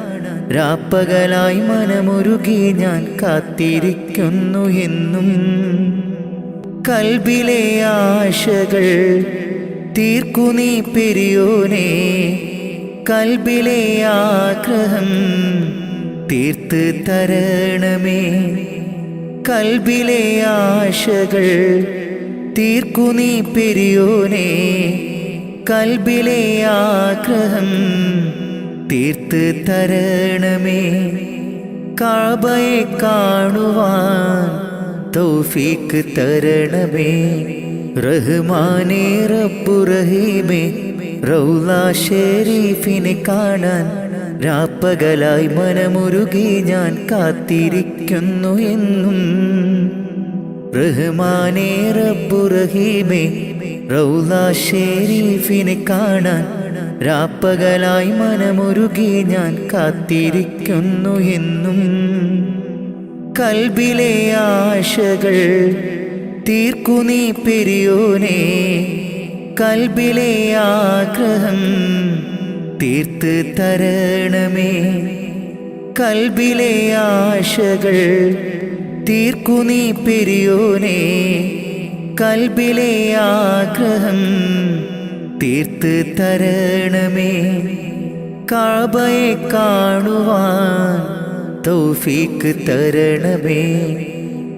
രാപ്പകലായി മനമുരുകി ഞാൻ കാത്തിരിക്കുന്നു എന്നും. കൽബിലെ ആശകൾ തീർക്കു നീ പെരിയോനേ, കൽബിലെ ആഗ്രഹം തീർത്ത് തരണമേ. കൽബിലെ ആശകൾ തീർക്കു നീ പെരിയോനേ, കൽബിലെ ആഗ്രഹം തീർത്ത് തരണമേ. കഅബയെ കാണുവാൻ തൗഫീഖ് തരണമേ. റഹ്മാനേ റബ്ബു റഹീമേ റൗള ഷരീഫിനെ കാണാൻ രാപ്പകലായി മനമുരുകി ഞാൻ കാത്തിരിക്കുന്നു എന്നും. റഹ്മാനേ റബ്ബു റഹീമേ റൗള ഷരീഫിനെ കാണാൻ രാപ്പകലായി മനമുരുകി ഞാൻ കാത്തിരിക്കുന്നു എന്നും. കൽബിലെ ആശകൾ തീർക്കു നീ പെരിയോനേ, കൽബിലെ ആഗ്രഹം തീർത്ത് തരണമേ. കൽബിലെ ആശകൾ തീർക്കു നീ പെരിയോനേ, കൽബിലെ ആഗ്രഹം തീർത്ത് തരണമേ. കഅബയെ കാണുവാൻ തൗഫീക്ക് തരണമേ.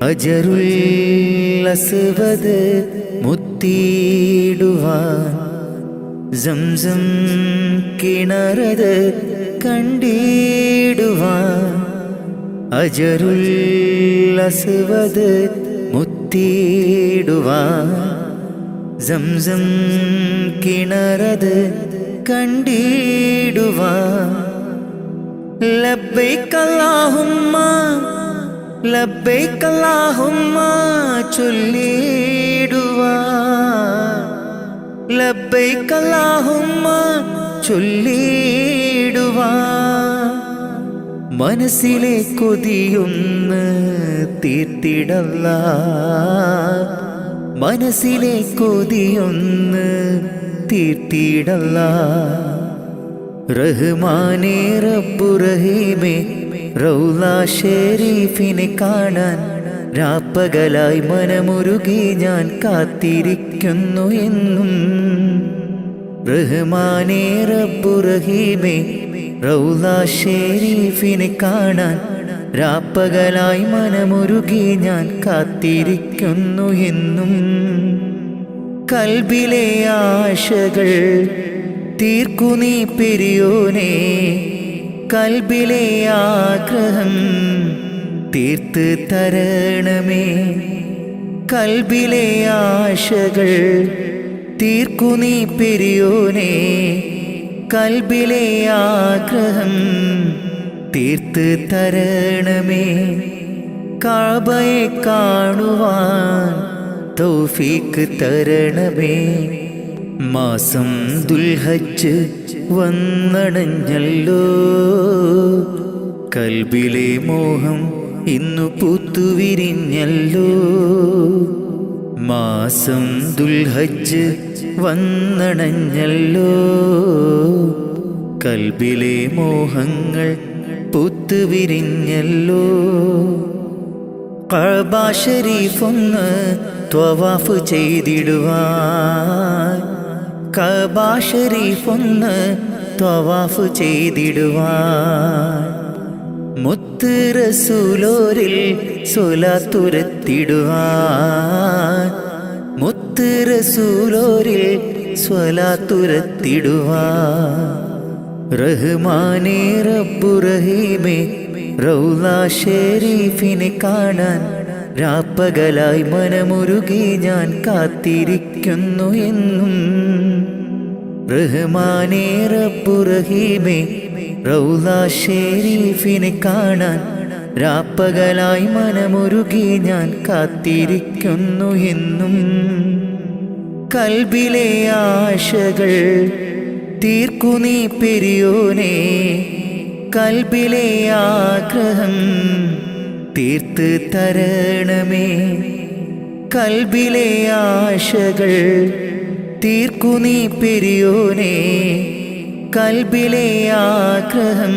ഹജറുൽ അസ്വദ് മുത്തിയിടുവാൻ സംസം കിണറത് കണ്ടിടുവാൻ. ഹജറുൽ അസ്വദ് മുത്തിയിടുവാൻ സംസം കിണറത് കണ്ടിടുവാൻ. ലബ്ബൈക അല്ലാഹുമ്മ ലബ്ബൈക അല്ലാഹുമ്മ ചൊല്ലിടുവാൻ. ലബ്ബൈക അല്ലാഹുമ്മ ചൊല്ലിടുവാൻ. മനസ്സിലെ കൊതിയൊന്ന് തീർത്തിടല്ലാ. മനസ്സിലെ കൊതിയൊന്ന് തീർത്തിടല്ലാ. റഹ്മാനേ റബ്ബു റഹീമേ റൗള ഷരീഫിനെ കാണാൻ രാപ്പകലായി മനമുരുകി ഞാൻ കാത്തിരിക്കുന്നു എന്നും. റഹ്മാനേ റബ്ബു റഹീമേ റൗള ഷരീഫിനെ കാണാൻ രാപ്പകലായി മനമുരുകി ഞാൻ കാത്തിരിക്കുന്നു എന്നും. കൽബിലെ ആശകൾ തീർക്കു നീ പെരിയോനേ. കൽബിലെ ആഗ്രഹം തീർത്ത് തരണമേ. കൽബിലെ ആശകൾ തീർക്കു നീ പെരിയോനേ. കൽബിലെ ആഗ്രഹം തീർത്ത് തരണമേ. കഅബയെ കാണുവാൻ തൗഫീക്ക് തരണമേ. മാസം ദുൽഹജ്ജ് വന്നടഞ്ഞല്ലോ. കൽബിലെ മോഹം ഇന്നു പൂത്തുവിരിഞ്ഞല്ലോ. മാസം ദുൽഹജ്ജ് വന്നടഞ്ഞല്ലോ. കൽബിലെ മോഹങ്ങൾ പൂത്തുവിരിഞ്ഞല്ലോ. കഅബ ശരീഫൊന്ന് ത്വവാഫ് ചെയ്തിടുവാൻ. കഅബ ശരീഫൊന്ന് ത്വവാഫ് ചെയ്തിടുവാൻ. മുത്ത് റസൂലോരിൽ സ്വലാത്തുരത്തിടുവാൻ. മുത്ത് റസൂലോരിൽ സ്വലാത്തുരത്തിടുവാൻ. റഹ്മാനേ റബ്ബു റഹീമേ റൗള ഷരീഫിനെ കാണാൻ രാപ്പകലായി മനമുരുകി ഞാൻ കാത്തിരിക്കുന്നു എന്നും. റഹ്മാനേ റബ്ബു റഹീമേ റൗള ഷരീഫിനെ കാണാൻ രാപ്പകലായി മനമുരുകി ഞാൻ കാത്തിരിക്കുന്നു എന്നും. കൽബിലെ ആശകൾ തീർക്കു നീ പെരിയോനേ. കൽബിലെ ആഗ്രഹം തീർത്ത് തരണമേ. കൽബിലെ ആശകൾ തീർക്കു നീ പെരിയോനേ. കൽബിലെ ആഗ്രഹം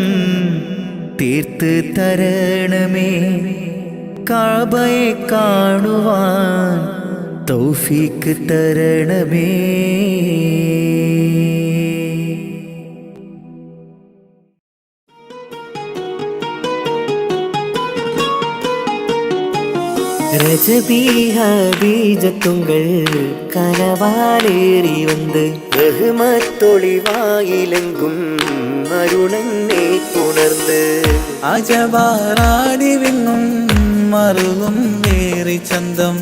തീർത്ത് തരണമേ. കഅബയെ കാണുവാൻ തൗഫീക്ക് തരണമേ. ரஜபி ஹபீஜத்துங்கள் கனவாலேறி வந்து റഹ്മത്തൊളിവായിലെങ്കും അരുണനെ പുണർന്ന് അജബാറാടി വിങ്ങും മറുകും വേറി ചന്തം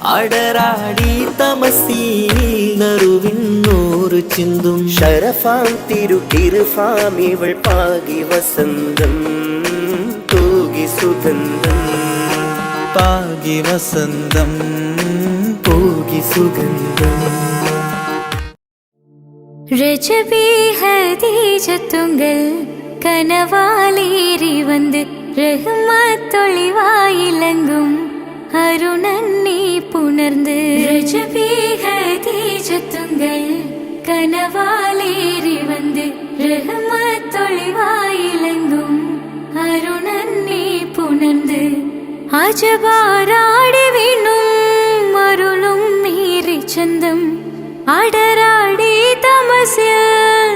അടരാടി തമസീൽ നറുവിന്നൂറ് ചിന്തും ശരഫാം തിരുകിർഫാം ഇവൾ പാകി വസന്തം തൂകി സുഗന്ധം പാകി വസന്തം തൂകി സുഗന്ധം. രജബി ഹദീജത്തുങ്കൾ കനവാലേറി വന്ന് റഹ്മത്തൊളിവായിലങ്കും അരുണനെ പുണർന്ന്. രജബി ഹദീജത്തുങ്കൾ കനവാലേറി വന്ന് റഹ്മത്തൊളിവായിലങ്കും അരുണനെ പുണർന്ന്. അജബാരാടി വീണും അരുളും അടരാടി തമസിൽ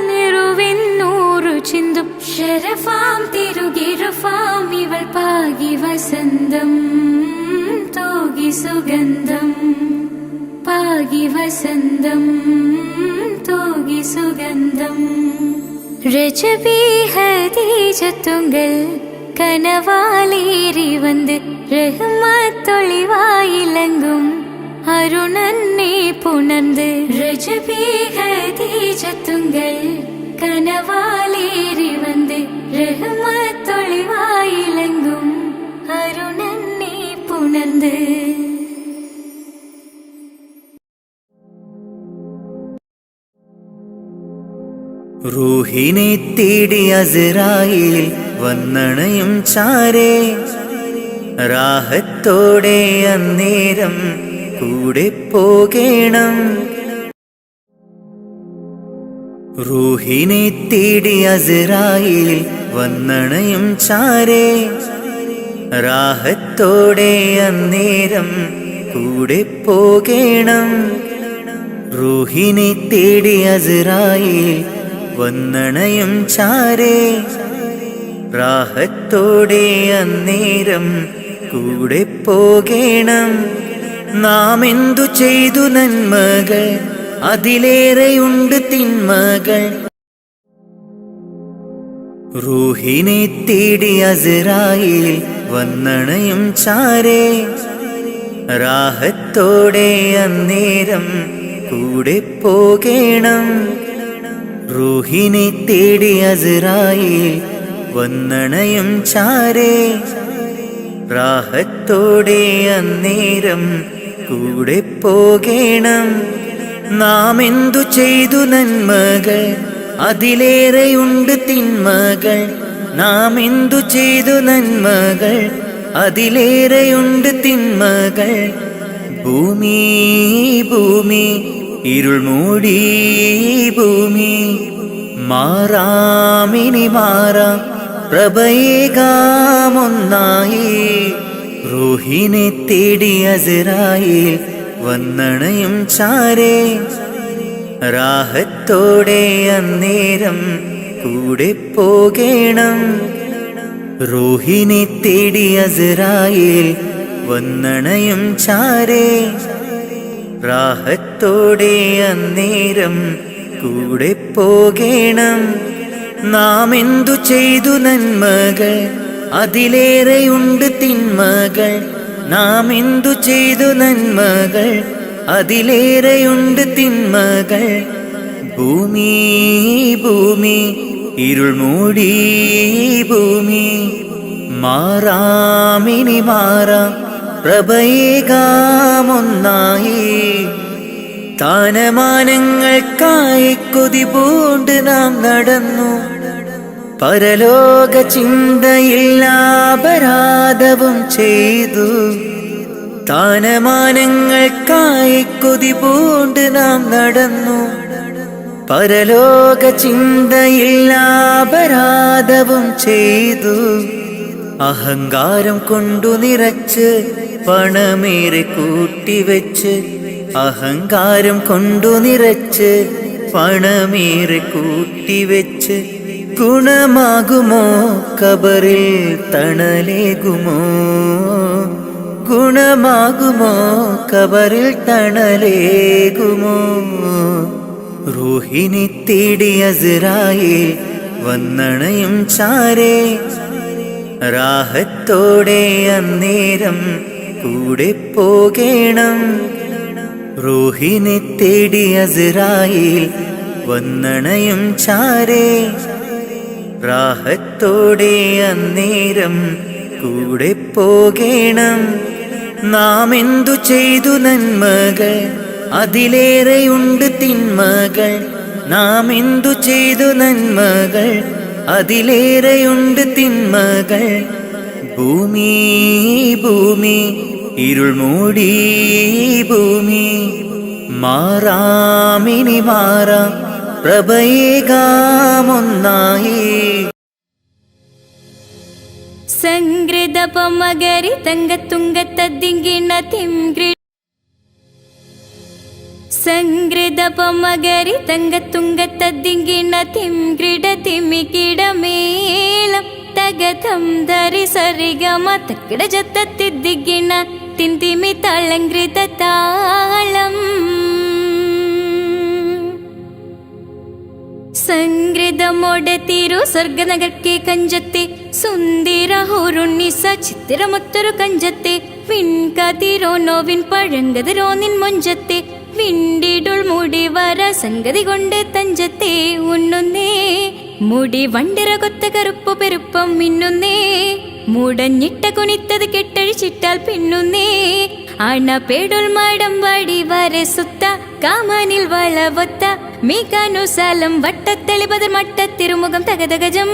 നിറുവിന്നൂറു ചിന്തും ശരഫാം തിരുകിരുഫാം ഇവൾ പാകി വസന്തം തോകി സുഗന്ധം പാകി വസന്തം തോകി സുഗന്ധം രജബി ഹദീജത്തുങ്കൾ കനവാലേറി വന്ന് റഹ്മത്തൊളിവായിലങ്കും അരുണന്നെ പുണർന്ന് രജബി ഹദീജത്തുങ്കൾ കനവാലേറി വന്ന് റഹ്മത്തൊളിവായിലങ്കും അരുണന്നെ പുണർന്ന് റൂഹിനെ തേടി അസ്രായേൽ വന്നണയും ചാരേ റാഹത്തോടെ അന്നേരം കൂടെ പോകേണം റൂഹിനെ തേടി അസ്രായേൽ വന്നണയും ചാരേ റാഹത്തോടെ അന്നേരം കൂടെ പോകേണം റൂഹിനെ തേടി അസ്രായേൽ വന്നണയും ചാരേ റാഹത്തോടെ അന്നേരം കൂടെ പോകേണം നാം എന്തു ചെയ്തു നന്മകൾ അതിലേറെയുണ്ട് തിന്മകൾ റൂഹിനെ തേടി അസ്രായേൽ വന്നണയും ചാരേ റാഹത്തോടെ അന്നേരം കൂടെ പോകേണം റൂഹിനെ തേടി അസ്രായേൽ വന്നണയും ചാരേ റാഹത്തോടെ അന്നേരം കൂടെ പോകേണം നാം എന്തു ചെയ്തു നന്മകൾ അതിലേറെയുണ്ട് തിന്മകൾ നാം എന്തു ചെയ്തു നന്മകൾ അതിലേറെയുണ്ട് തിന്മകൾ ഭൂമി ഭൂമി ഇരുൾ മൂടി ഭൂമി മാറാമിനി മാറാം പ്രഭയേകാമൊന്നായി റൂഹിനെ തേടി അസ്രായേൽ വന്നണയും ചാരേ റാഹത്തോടെ അന്നേരം കൂടെ പോകേണം റൂഹിനെ തേടി അസ്രായേൽ വന്നണയും ചാരേ റാഹത്തോടെ അന്നേരം കൂടെ പോകേണം നാം എന്തു ചെയ്തു നന്മകൾ അതിലേറെയുണ്ട് തിന്മകൾ നാം എന്തു ചെയ്തു നന്മകൾ അതിലേറെയുണ്ട് തിന്മകൾ ഭൂമി ഭൂമി ഇരുൾ മൂടി ഭൂമി മാറാമിനി മാറാം പ്രഭയേകാമൊന്നായി സ്ഥാനമാനങ്ങൾക്കായി കൊതി പൂണ്ട് നാം നടന്നു പരലോക ചിന്തയിൽ അപരാധവും ചെയ്തു സ്ഥാനമാനങ്ങൾക്കായി കൊതി പൂണ്ട് നാം നടന്നു പരലോക ചിന്തയിൽ അപരാധവും ചെയ്തു അഹങ്കാരം കൊണ്ടു നിറച്ച് പണമേറെ കൂട്ടിവെച്ച് അഹങ്കാരം കൊണ്ടു നിറച്ച് പണമേറെ കൂട്ടിവെച്ച് ഗുണമാകുമോ കബറിൽ തണലേകുമോ ഗുണമാകുമോ കബറിൽ തണലേകുമോ റൂഹിനെ തേടി അസ്രായേൽ വന്നണയും ചാരേ റാഹത്തോടെ അന്നേരം കൂടെ പോകേണം റൂഹിനെ തേടി അസ്രായേൽ വന്നണയും ചാരേ റാഹത്തോടെ അന്നേരം കൂടെ പോകേണം നാം എന്തു ചെയ്തു നന്മകൾ അതിലേറെയുണ്ട് തിന്മകൾ നാം എന്തു ചെയ്തു നന്മകൾ അതിലേറെയുണ്ട് തിന്മകൾ ഭൂമി ഭൂമി ഇരുൾ മൂടി ഭൂമി മാറാമിനി മാറാം പ്രഭയേകാമൊന്നായി സംഗൃതപമകരി തങ്കത്തുങ്കത്തദ്ദിങ്കിണ തിംഗ്രി സംഗൃത പമഗരി തങ്കത്തുങ്കത്തദ്ദിങ്കിണ തിംഗ്രിട തിമികിടമേളം തകതം ധരി സരിഗമ തക്കിട ജത്തത്തിദ്ദിങ്കിണ തിന്തിമി തളങ്കൃത താളം സംഗൃതമോടത്തിരു സ്വർഗനഗർക്കെ കഞ്ചത്തെ സുന്ദര ഹോറുണ്ണിസ ചിത്തിരമൊത്തൊരു കഞ്ചത്തെ വിൺകതിരോ നോവിൻ പഴങ്കതിരോ നിൻ മൊഞ്ചത്തെ വിണ്ടിടുൾ മുടി വര സംഗതി കൊണ്ട് തഞ്ചത്തെ ഉണ്ണുന്നേ മുടി വണ്ടിര കൊത്ത കറുപ്പു പെരുപ്പം മിന്നുന്നേ മുടഞ്ഞിട്ട കുനിത്തത് കെട്ടഴിച്ചിട്ടാൽ പിന്നുന്നേ അണപേടുൾ മാടം വാടി വരെ സുത്ത കാമനിൽ വളവൊത്ത മീകാനുസാലം വട്ടത്തെളിപതർ മട്ടത്തിരുമുഖം തകതകജം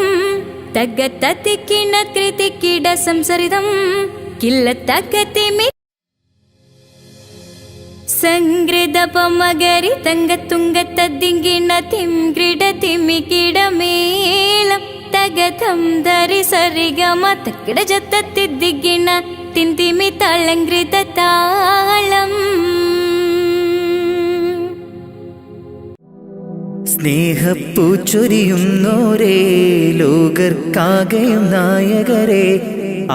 തകത്തത്തിക്കിണ കൃതിക്കിട സംസരിതം കില്ലത്തകത്തിമി സംഗൃത പമഗരി തങ്കത്തുങ്കത്തദ്ദിങ്കിണ തിംഗ്രിട തിമികിടമേളം തകതം ധരി സരിഗമ തക്കിട ജത്തത്തിദ്ദിങ്കിണ തിന്തിമി തളങ്കൃത താളം സ്നേഹപ്പൂച്ചൊരിയുന്നോരേ ലോകർക്കാകെയും നായകരെ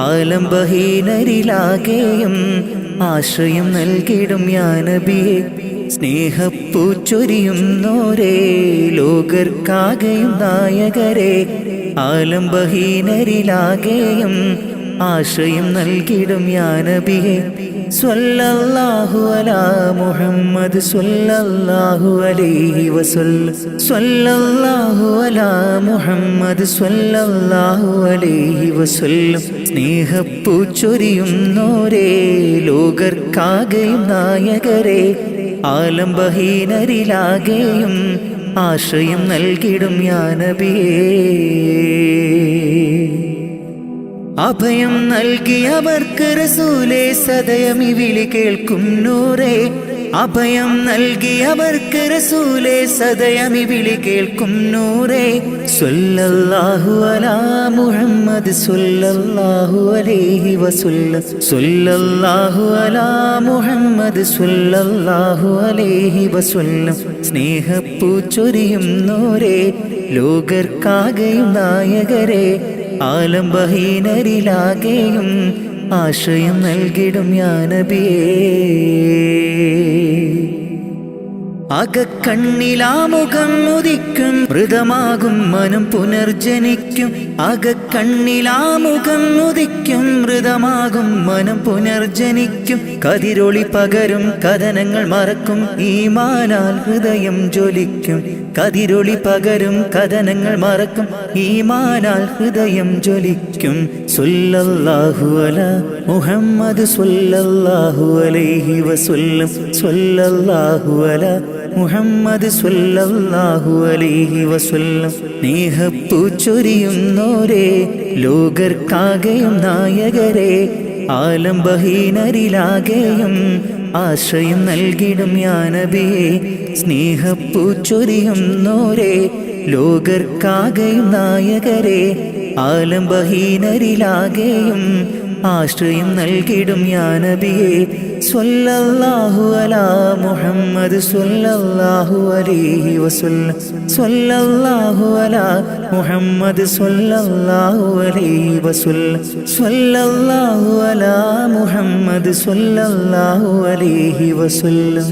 ആലംബഹീനരിലാകെയും ആശ്രയം നൽകിടും യാ നബിയേ സ്നേഹപ്പൂച്ചൊരിയുന്നോരേ ലോകർക്കാകെയും നായകരെ ആലംബഹീനരിലാകെയും ആശ്രയം നൽകിടും യാ നബിയേ സ്വല്ലല്ലാഹു അലാ മുഹമ്മദ് സ്വല്ലല്ലാഹു അലൈഹി വസല്ലം സ്വല്ലല്ലാഹു അലാ മുഹമ്മദ് സ്വല്ലല്ലാഹു അലൈഹി വസല്ലം സ്നേഹപ്പൂച്ചൊരിയുന്നോരേ ലോകർക്കാകെയും നായകരെ ആലംബഹീനരിലാകെയും ആശ്രയം നൽകിടും യാ നബിയേ അഭയം നൽകിയവർക്ക് റസൂലേ സദയം ഈ വിളി കേൾക്കും നൂറേ അഭയം നൽകിയവർക്ക് റസൂലേ സദയം ഈ വിളി കേൾക്കും നൂറേ സ്വല്ലല്ലാഹു അലാ മുഹമ്മദ് സ്വല്ലല്ലാഹു അലൈഹി വസല്ലം സ്വല്ലല്ലാഹു അലാ മുഹമ്മദ് സ്വല്ലല്ലാഹു അലൈഹി വസല്ലം സ്നേഹപ്പൂച്ചൊരിയുന്നോരേ ലോകർക്കാകെയും നായകരെ ആലംബഹീനരിലാകെയും ആശ്രയം നൽകിടും യാ നബിയേ അകക്കണ്ണിലാമുഖം ഉദിക്കും മൃതമാകും മനം പുനർജനിക്കും അകക്കണ്ണിലാമുഖം ഉദിക്കും മൃതമാകും മനം പുനർജനിക്കും കതിരൊളി പകരും കഥനങ്ങൾ മറക്കും ഈമാനാൽ ഹൃദയം ജ്വലിക്കും കതിരൊളി പകരും കഥനങ്ങൾ മറക്കും ഈമാനാൽ ഹൃദയം ജ്വലിക്കും സ്വല്ലല്ലാഹു അലാ മുഹമ്മദ് സ്വല്ലല്ലാഹു അലൈഹി വസല്ലം സ്വല്ലല്ലാഹു അലാ മുഹമ്മദ് സ്വല്ലല്ലാഹു അലൈഹി വസല്ലം സ്നേഹപ്പൂച്ചൊരിയുന്നോരേ ലോകർക്കാകെയും നായകരെ ആലംബഹീനരിലാകെയും ആശ്രയം നൽകിടും യാ നബിയേ സ്നേഹപ്പൂച്ചൊരിയുന്നോരേ ലോകർക്കാകെയും നായകരെ ആലംബഹീനരിലാകെയും ആശ്രയം നൽകിടും യാ നബിയേ സ്വല്ലല്ലാഹു അലാ മുഹമ്മദ് സ്വല്ലല്ലാഹു അലൈഹി വസല്ലം സ്വല്ലല്ലാഹു അലാ മുഹമ്മദ് സ്വല്ലല്ലാഹു അലൈഹി വസല്ലം സ്വല്ലല്ലാഹു അലാ മുഹമ്മദ് സ്വല്ലല്ലാഹു അലൈഹി വസല്ലം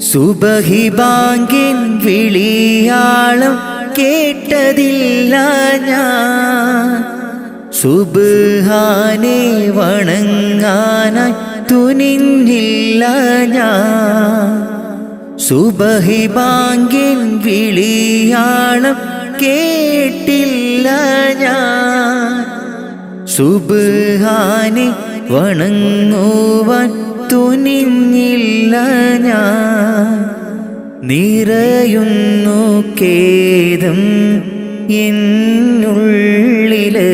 സുബഹി ബാങ്കിൻ വിളിയാളം കേട്ടതില്ല ഞാൻ സുബ്ഹാനെ വണങ്ങാനായി തുനിഞ്ഞില്ല ഞാൻ സുബഹി ബാങ്കിൻ വിളിയാളം കേട്ടില്ല ഞാൻ സുബ്ഹാനെ വണങ്ങുവാൻ തുനിഞ്ഞില്ല ഞാൻ നിറയുന്നു ഖേദം എന്നുള്ളില്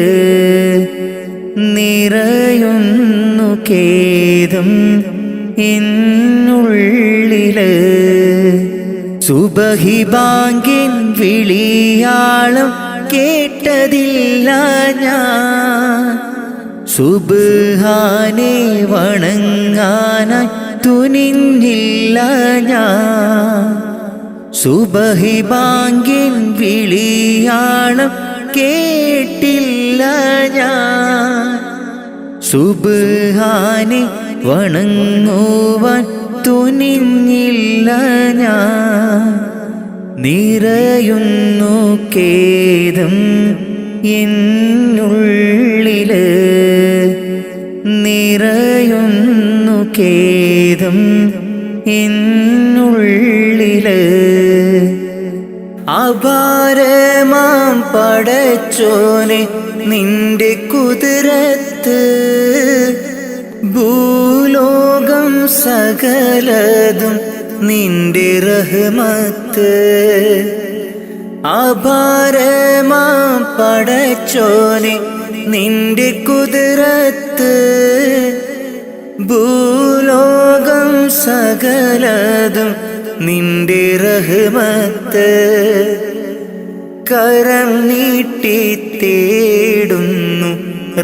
നിറയുന്നു ഖേദം എന്നുള്ളില് സുബഹി ബാങ്കിൻ വിളിയാളം കേട്ടതില്ല ഞാൻ. സുബ്ഹാനെ വണങ്ങാനായി തുനിഞ്ഞില്ല ഞാൻ. സുബഹി ബാങ്കിൻ വിളിയാളം കേട്ടില്ല ഞാൻ. സുബ്ഹാനെ വണങ്ങുവാൻ തുനിഞ്ഞില്ല ഞാൻ. നിറയുന്നു ഖേദം എന്നുള്ളില്, നിറയുന്നു ഖേദം എന്നുള്ളില്. അപാരമാം പടച്ചോനെ നിന്റെ കുതിരത്ത്, ഭൂലോകം സകലതും നിന്റെ റഹ്മത്ത്. അപാരമാം പടച്ചോനെ നിന്റെ കുതിരത്ത്, ഭൂലോകം സകലതും നിന്റെ റഹ്മത്ത്. കരം നീട്ടി തേടുന്നു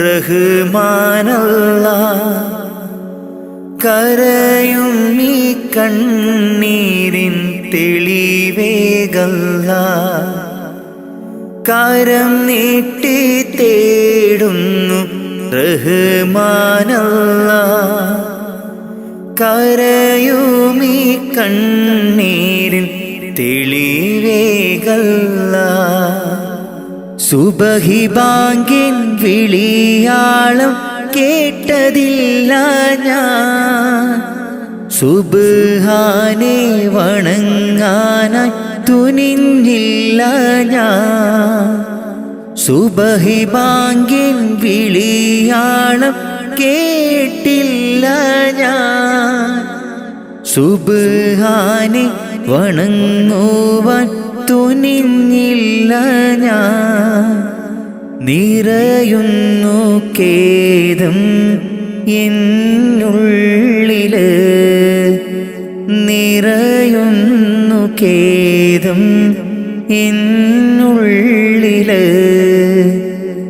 റഹ്മാനല്ലാഹ്, കരയും നീ കണ്ണീരിൻ തെളിവേകല്ലാഹ്. കരം നീട്ടി തേടുന്നു റഹ്മാനല്ലാഹ്, കരയുമീ കണ്ണീരിൻ തെളിവേകല്ലാഹ്. സുബഹി ബാങ്കിൻ വിളിയാളം കേട്ടതില്ല ഞാൻ. സുബ്ഹാനെ വണങ്ങാനായി തുനിഞ്ഞില്ല ഞാൻ. സുബഹി ബാങ്കിൻ വിളിയാളം കേട്ടില്ല ഞാൻ. സുബ്ഹാനെ വണങ്ങുവാൻ തുനിഞ്ഞില്ല ഞാൻ. നിറയുന്നു ഖേദം എന്നുള്ളില്, നിറയുന്നു ഖേദം എന്നുള്ളില്.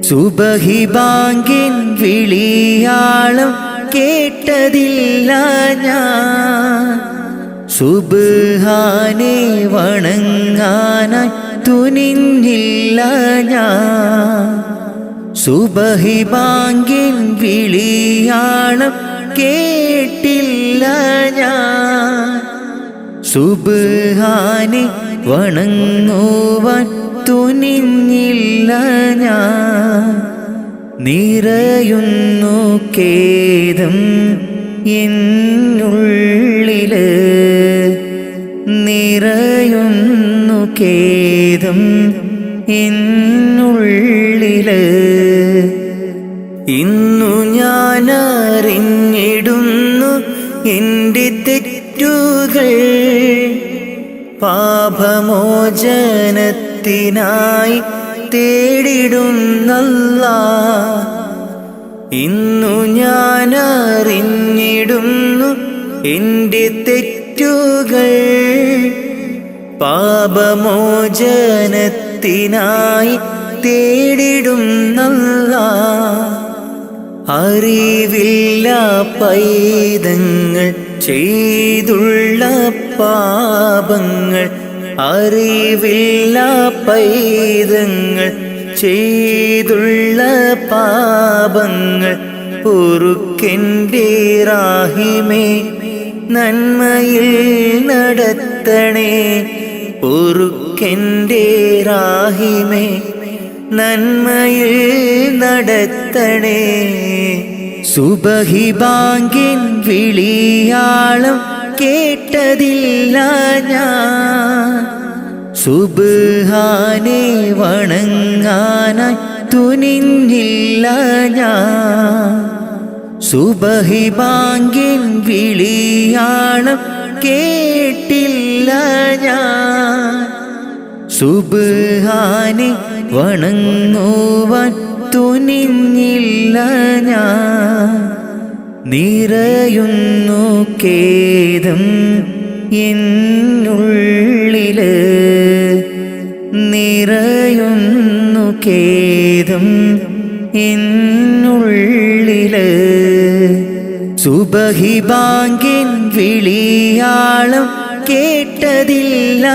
സുബഹി ബാങ്കിൻ വിളിയാളം കേട്ടതില്ല ഞാൻ. സുബ്ഹാനെ വണങ്ങാനായി തുനിഞ്ഞില്ല ഞാൻ. സുബഹി ബാങ്കിൻ വിളിയാളം കേട്ടില്ല ഞാൻ. സുബ്ഹാനെ വണങ്ങുവാൻ തുനിഞ്ഞില്ല ഞാൻ. നിറയുന്നു ഖേദം എന്നുള്ളില്, നിറയുന്നു ഖേദം എന്നുള്ളില്. ഇന്നു ഞാൻ അറിഞ്ഞിടുന്നു എൻ്റെ തെറ്റുകൾ, പാപമോചനത്തിനായി തേടിടുന്നല്ലാഹ്. ഇന്നു ഞാൻ അറിഞ്ഞിടുന്നു എൻ്റെ തെറ്റുകൾ, പാപമോചനത്തിനായി തേടിടുന്നല്ലാഹ്. അറിവില്ല പൈതങ്ങൾ ചെയ്തുള്ള പാപങ്ങൾ, അറിവില്ല പൈതങ്ങൾ ചെയ്തുള്ള പാപങ്ങൾ പൊറുക്കെൻ്റെ റാഹിമേ, നന്മയിൽ നടത്തണേ. പൊറുക്കെൻ്റെ റാഹിമേ, നന്മയിൽ നടത്തണേ. സുബഹി ബാങ്കിൻ വിളിയാളം കേട്ടതില്ല ഞാൻ. സുബ്ഹാനെ വണങ്ങാനായി തുനിഞ്ഞില്ല ഞാൻ. സുബഹി ബാങ്കിൻ വിളിയാളം കേട്ടില്ല ഞാൻ. സുബ്ഹാനെ വണങ്ങുവാൻ തുനിഞ്ഞില്ല ഞാൻ. നിറയുന്നു ഖേദം എന്നുള്ളില്, നിറയുന്നു ഖേദം എന്നുള്ളില് സുബഹി ബാങ്കിൻ വിളിയാളം കേട്ടതില്ല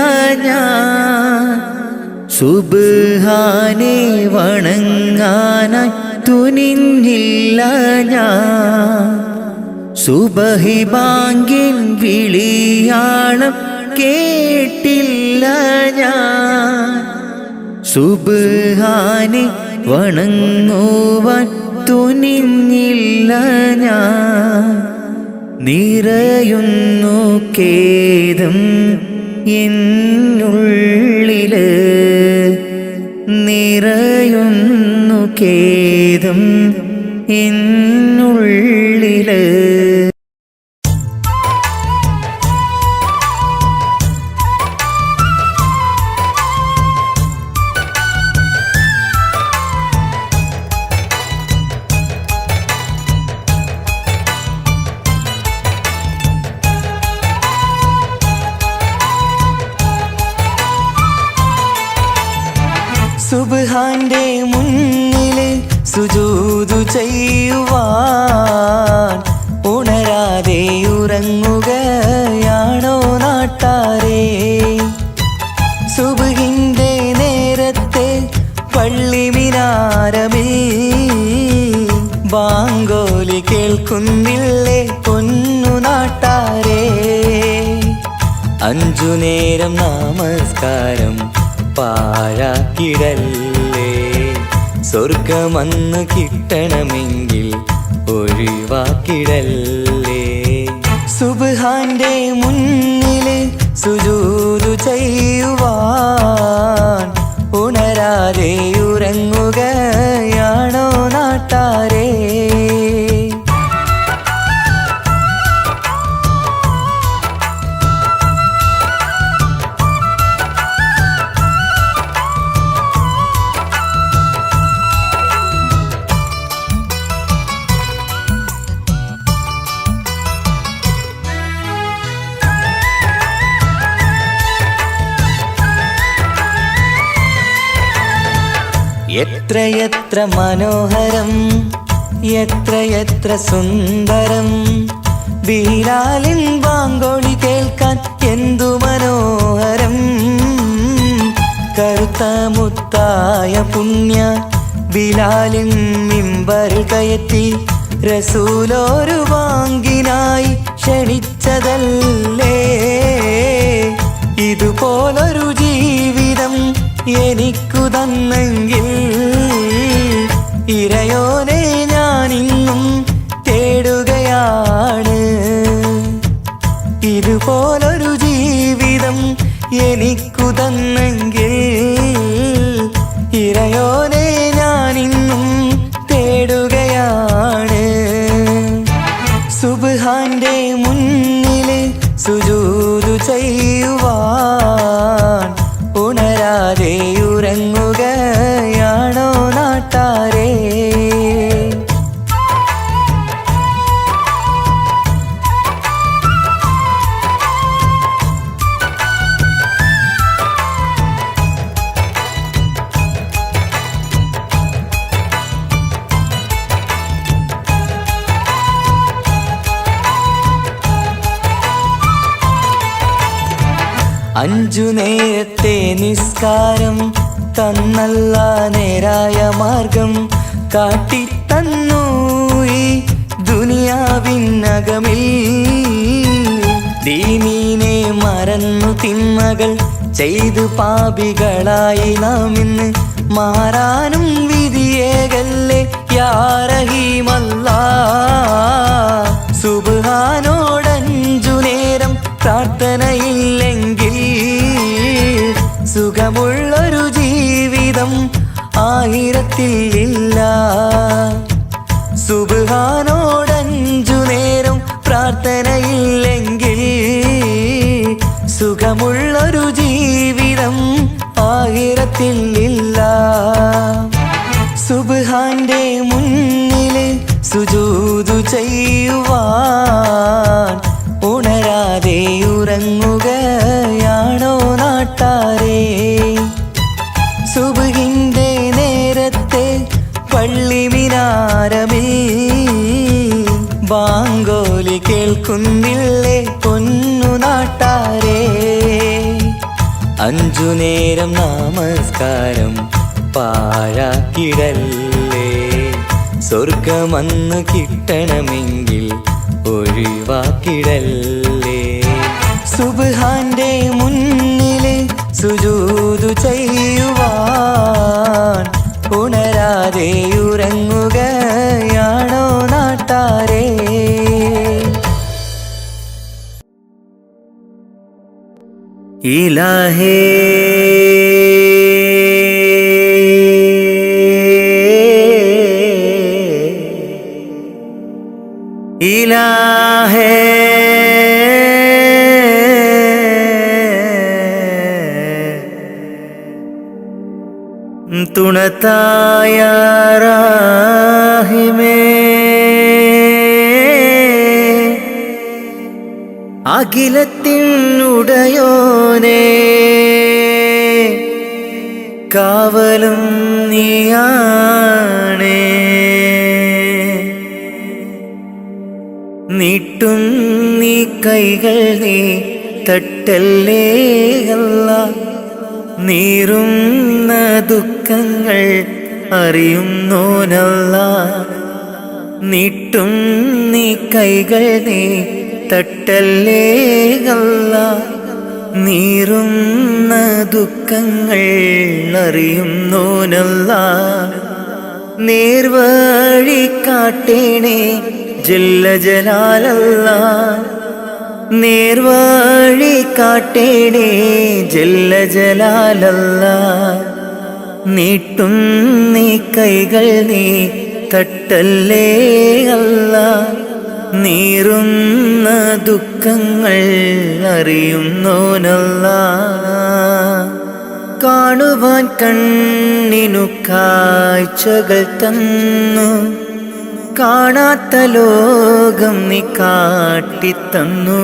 ഞാൻ സുബ്ഹാനെ വണങ്ങാനായി തുനിഞ്ഞില്ല ഞാൻ സുബഹി ബാങ്കിൻ വിളിയാളം കേട്ടില്ല ഞാൻ സുബ്ഹാനെ വണങ്ങുവാൻ തുനിഞ്ഞില്ല ഞാൻ നിറയുന്നു ഖേദം എന്നുള്ളില് നിറയുന്നു ഖേദം എന്നുള്ളില് സുബ്ഹാന്റെ മുന്നില് സുജൂദു ചെയ്യുവാൻ ഉണരാതെ ഉറങ്ങുകയാണോ നാട്ടാരേ സുബ്ഹിന്റെ നേരത്തെ പള്ളി മിനാരമിൽ ബാങ്കോലി കേൾക്കുന്നില്ലേ പൊന്നു നാട്ടാരേ 5 നേരം നമസ്കാരം പാഴാക്കിടല്ലേ സ്വർഗമന്ന് കിട്ടണമെങ്കിൽ ഒഴിവാക്കിടല്ലേ സുബ്ഹാന്റെ മുന്നില് സുജൂദു ചെയ്യുവാൻ ഉണരാതെ ഉറങ്ങുകയാണോ നാട്ടാരേ എത്രയെത്ര മനോഹരം എത്രയെത്ര സുന്ദരം ബിലാലിൻ ബാങ്കോളി കേൾക്കാൻ എന്തു മനോഹരം കറുത്ത മുത്തായ പുണ്യ ബിലാലിൻ മിമ്പറിൽ കയറ്റി റസൂലൊരു ബാങ്കിനായി ക്ഷണിച്ചതല്ലേ ഇതുപോലൊരു ജീവിതം എനിക്കു തന്നെങ്കിൽ ഇറയോനെ ഞാനിന്നും തേടുകയാണ് ഇതുപോലൊരു ജീവിതം എനിക്കു തന്നെങ്കിൽ ഇറയോനെ ഞാനിന്നും തേടുകയാണ് സുബ്ഹാന്റെ മുന്നില് സുജൂദു ചെയ്യുവാൻ ഉണരാതെ ഉറങ്ങുകയാണോ നാട്ടാരേ അഞ്ചു നേരത്തെ നിസ്കാരം തന്നല്ല നേരായ മാർഗം കാട്ടിത്തന്നു ഈ ദുനിയാവിനകമിൽ ദീനീനെ മറന്നു തിന്മകൾ ചെയ്തു പാപികളായി നാം ഇന്ന് മാറാനും വിധിയേകല്ലേ യാ റഹീമല്ലാ സുബ്ഹാനോടഞ്ചു നേരം പ്രാർത്ഥനയില്ലെങ്കിൽ സുഖമുള്ളൊരു ജീവിതം ആയിരത്തിൽ ഇല്ല സുബ്ഹാനോടഞ്ചു നേരം പ്രാർത്ഥനയില്ലെങ്കിൽ സുഖമുള്ളൊരു ജീവിതം ആയിരത്തിൽ ഇല്ല സുബ്ഹാന്റെ മുന്നില് സുജൂദു ചെയ്യുവാൻ ഉണരാതെ ഉറങ്ങുകയാണോ നാട്ടാരേ സുബ്ഹിന്റെ നിൽക്കുന്നില്ലേ പൊന്നു നാട്ടാരേ, 5 നേരം നമസ്കാരം പാഴാക്കിടല്ലേ. സ്വർഗമന്ന് കിട്ടണമെങ്കിൽ ഒഴിവാക്കിടല്ലേ. സുബ്ഹാന്റെ മുന്നില് സുജൂദു ചെയ്യുവാൻ ഉണരാതെ ഉറങ്ങുകയാണോ നാട്ടാരേ? ഇലാഹേ ഇലാഹേ തുണത്തായ റാഹിമേ, അഖിലത്തിനുടയോനേ, കാവലും നീയാണേ. നീട്ടും നീ കൈകൾ നീ തട്ടല്ലേ അല്ലാ, നീറുന്ന ദുഃഖങ്ങൾ അറിയുന്നോനല്ലാ. നീട്ടും നീ കൈകൾ നീ തട്ടല്ലേ അല്ലാ, നീറുന്ന ദുഃഖങ്ങൾ അറിയുന്നോനല്ലാ. നേർവഴി കാട്ടേണേ ജല്ല ജലാലല്ലാ, നേർവഴി കാട്ടേണേ ജല്ല ജലാലല്ലാ. നീട്ടും നീ കൈകൾ നീ തട്ടല്ലേ അല്ലാ, നീറുന്ന ദുഃഖങ്ങൾ അറിയുന്നോനല്ലാ. കാണുവാൻ കണ്ണിനു കാഴ്ചകൾ തന്നു, കാണാത്ത ലോകം നീ കാട്ടിത്തന്നു.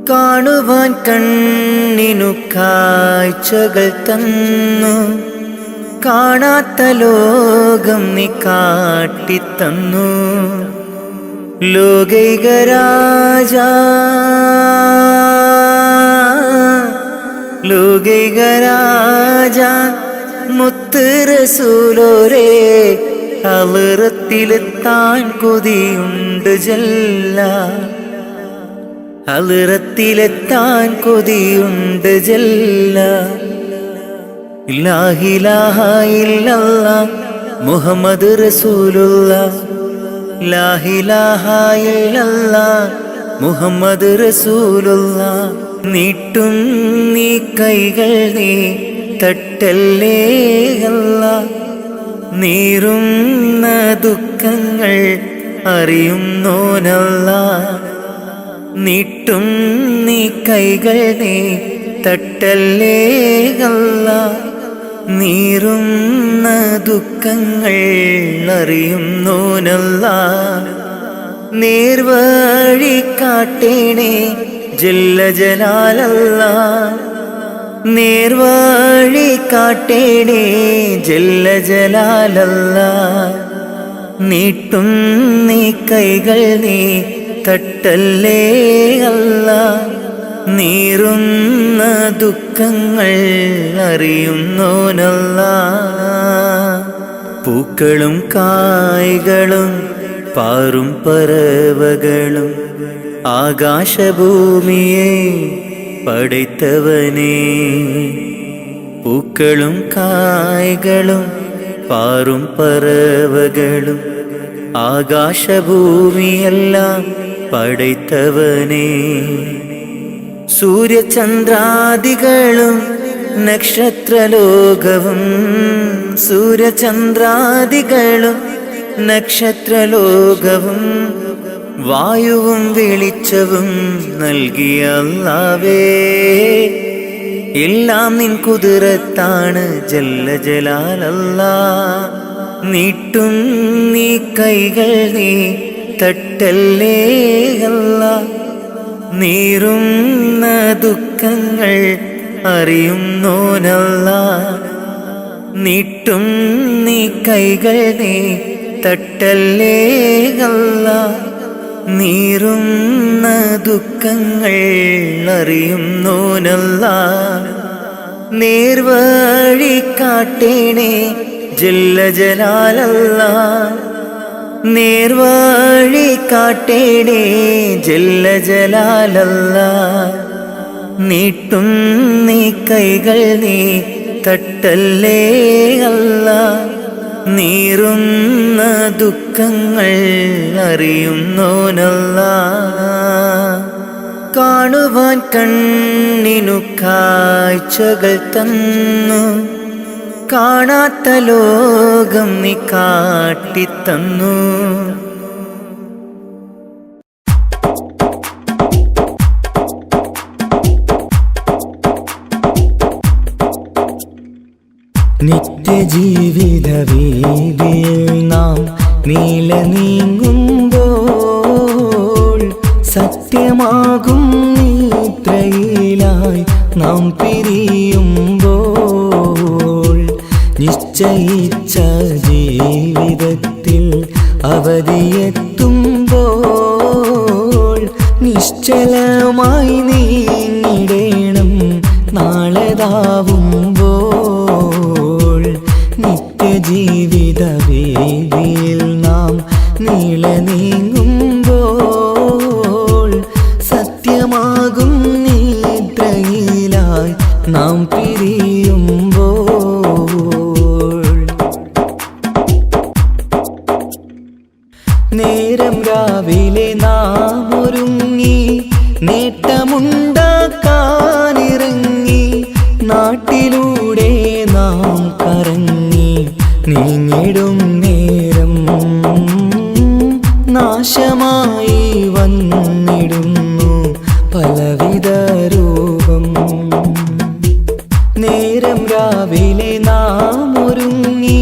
കാണുവാൻ കണ്ണിനു കാഴ്ചകൾ തന്നു, കാണാത്ത ലോകം നീ കാട്ടിത്തന്നു. ലോകൈക രാജ ലോകൈക രാജ മുത്ത് റസൂലോരേ, ഹളറത്തിലെത്താൻ കൊതിയുണ്ട് ജല്ല, ഹളറത്തിലെത്താൻ കൊതിയുണ്ട് ജല്ല. ലാ ഇലാഹ ഇല്ലല്ലാഹ് മുഹമ്മദ് റസൂലുള്ളാഹ്, ലാ ഇലാഹ ഇല്ലല്ലാഹ് മുഹമ്മദ് റസൂലുള്ളാഹ്. നീട്ടും നീ കൈകൾ നീ തട്ടല്ലേ അല്ലാ, നീറുന്ന ദുഃഖങ്ങൾ അറിയുന്നോനല്ലാ. നീട്ടും നീ കൈകൾ നീ തട്ടല്ലേ അല്ലാ, നീറുന്ന ദുഃഖങ്ങൾ അറിയുന്നോനല്ലാ. നേർവഴി കാട്ടേണേ ജല്ല ജലാലല്ലാ, നേർവഴി കാട്ടേണേ ജല്ല ജലാലല്ലാ. നീട്ടും നീ കൈകൾ നീ തട്ടല്ലേ അല്ലാ, നീറുന്ന ദുഃഖങ്ങൾ അറിയുന്നോനല്ലാ. പൂക്കളും കായ്കളും പാറും പറവകളും ആകാശഭൂമിയെ പടൈത്തവനേ. പൂക്കളും കായ്കളും പാറും പറവകളും ആകാശഭൂമിയെല്ലാം പടൈത്തവനേ. സൂര്യചന്ദ്രാദികളും നക്ഷത്രലോകവും, സൂര്യചന്ദ്രാദികളും നക്ഷത്രലോകവും വായുവും വെളിച്ചവും നൽകിയ അല്ലാഹുവേ, എല്ലാം നിൻ കുതിരത്താണ് ജല്ല ജലാലല്ലാ. നീട്ടും നീ കൈകൾ നീ തട്ടല്ലേ അല്ലാ, നീറുന്ന ദുഃഖങ്ങൾ അറിയുന്നോനല്ലാ. നീട്ടും നീ കൈകൾ നീ തട്ടല്ലേ അല്ലാ, നീറുന്ന ദുഃഖങ്ങൾ അറിയുന്നോനല്ലാ, നേർവഴി കാട്ടേണേ ജല്ല ജലാലല്ലാ, നേർവഴി കാട്ടേണേ ജല്ല ജലാലല്ലാ. നീട്ടും നീ കൈകൾ നീ തട്ടല്ലേ അല്ലാ, നീറുന്ന ദുഃഖങ്ങൾ അറിയുന്നോനല്ലാ. കാണുവാൻ കണ്ണിനു കാഴ്ചകൾ തന്നു, കാണാത്ത ലോകം നീ കാട്ടിത്തന്നു. നിത്യജീവിത വീതിയിൽ നാം നീല നീങ്ങുമ്പോൾ, സത്യമാകും നിദ്രയിലായി നാം പിരിയുമ്പോൾ, നിശ്ചയിച്ച ജീവിതത്തിൽ അവധിയെത്തുമ്പോൾ, നിശ്ചലമായി നീങ്ങിടേണം നാളെതാവുമ്പോൾ. നിത്യജീവിത വീതിയിൽ നാം നീള നീങ്ങുമ്പോൾ, സത്യമാകും നിദ്രയിലായി നാം പിരിയുമ്പോൾ, നേരം രാവിലെ നാം ഒരുങ്ങി നേട്ടമുണ്ടാക്കാനിറങ്ങി, നാട്ടിലൂടെ നാം കറങ്ങി നീങ്ങിടും നേരം നാശമായി വന്നിടുന്നു പലവിധ രൂപം. നേരം രാവിലെ നാം ഒരുങ്ങി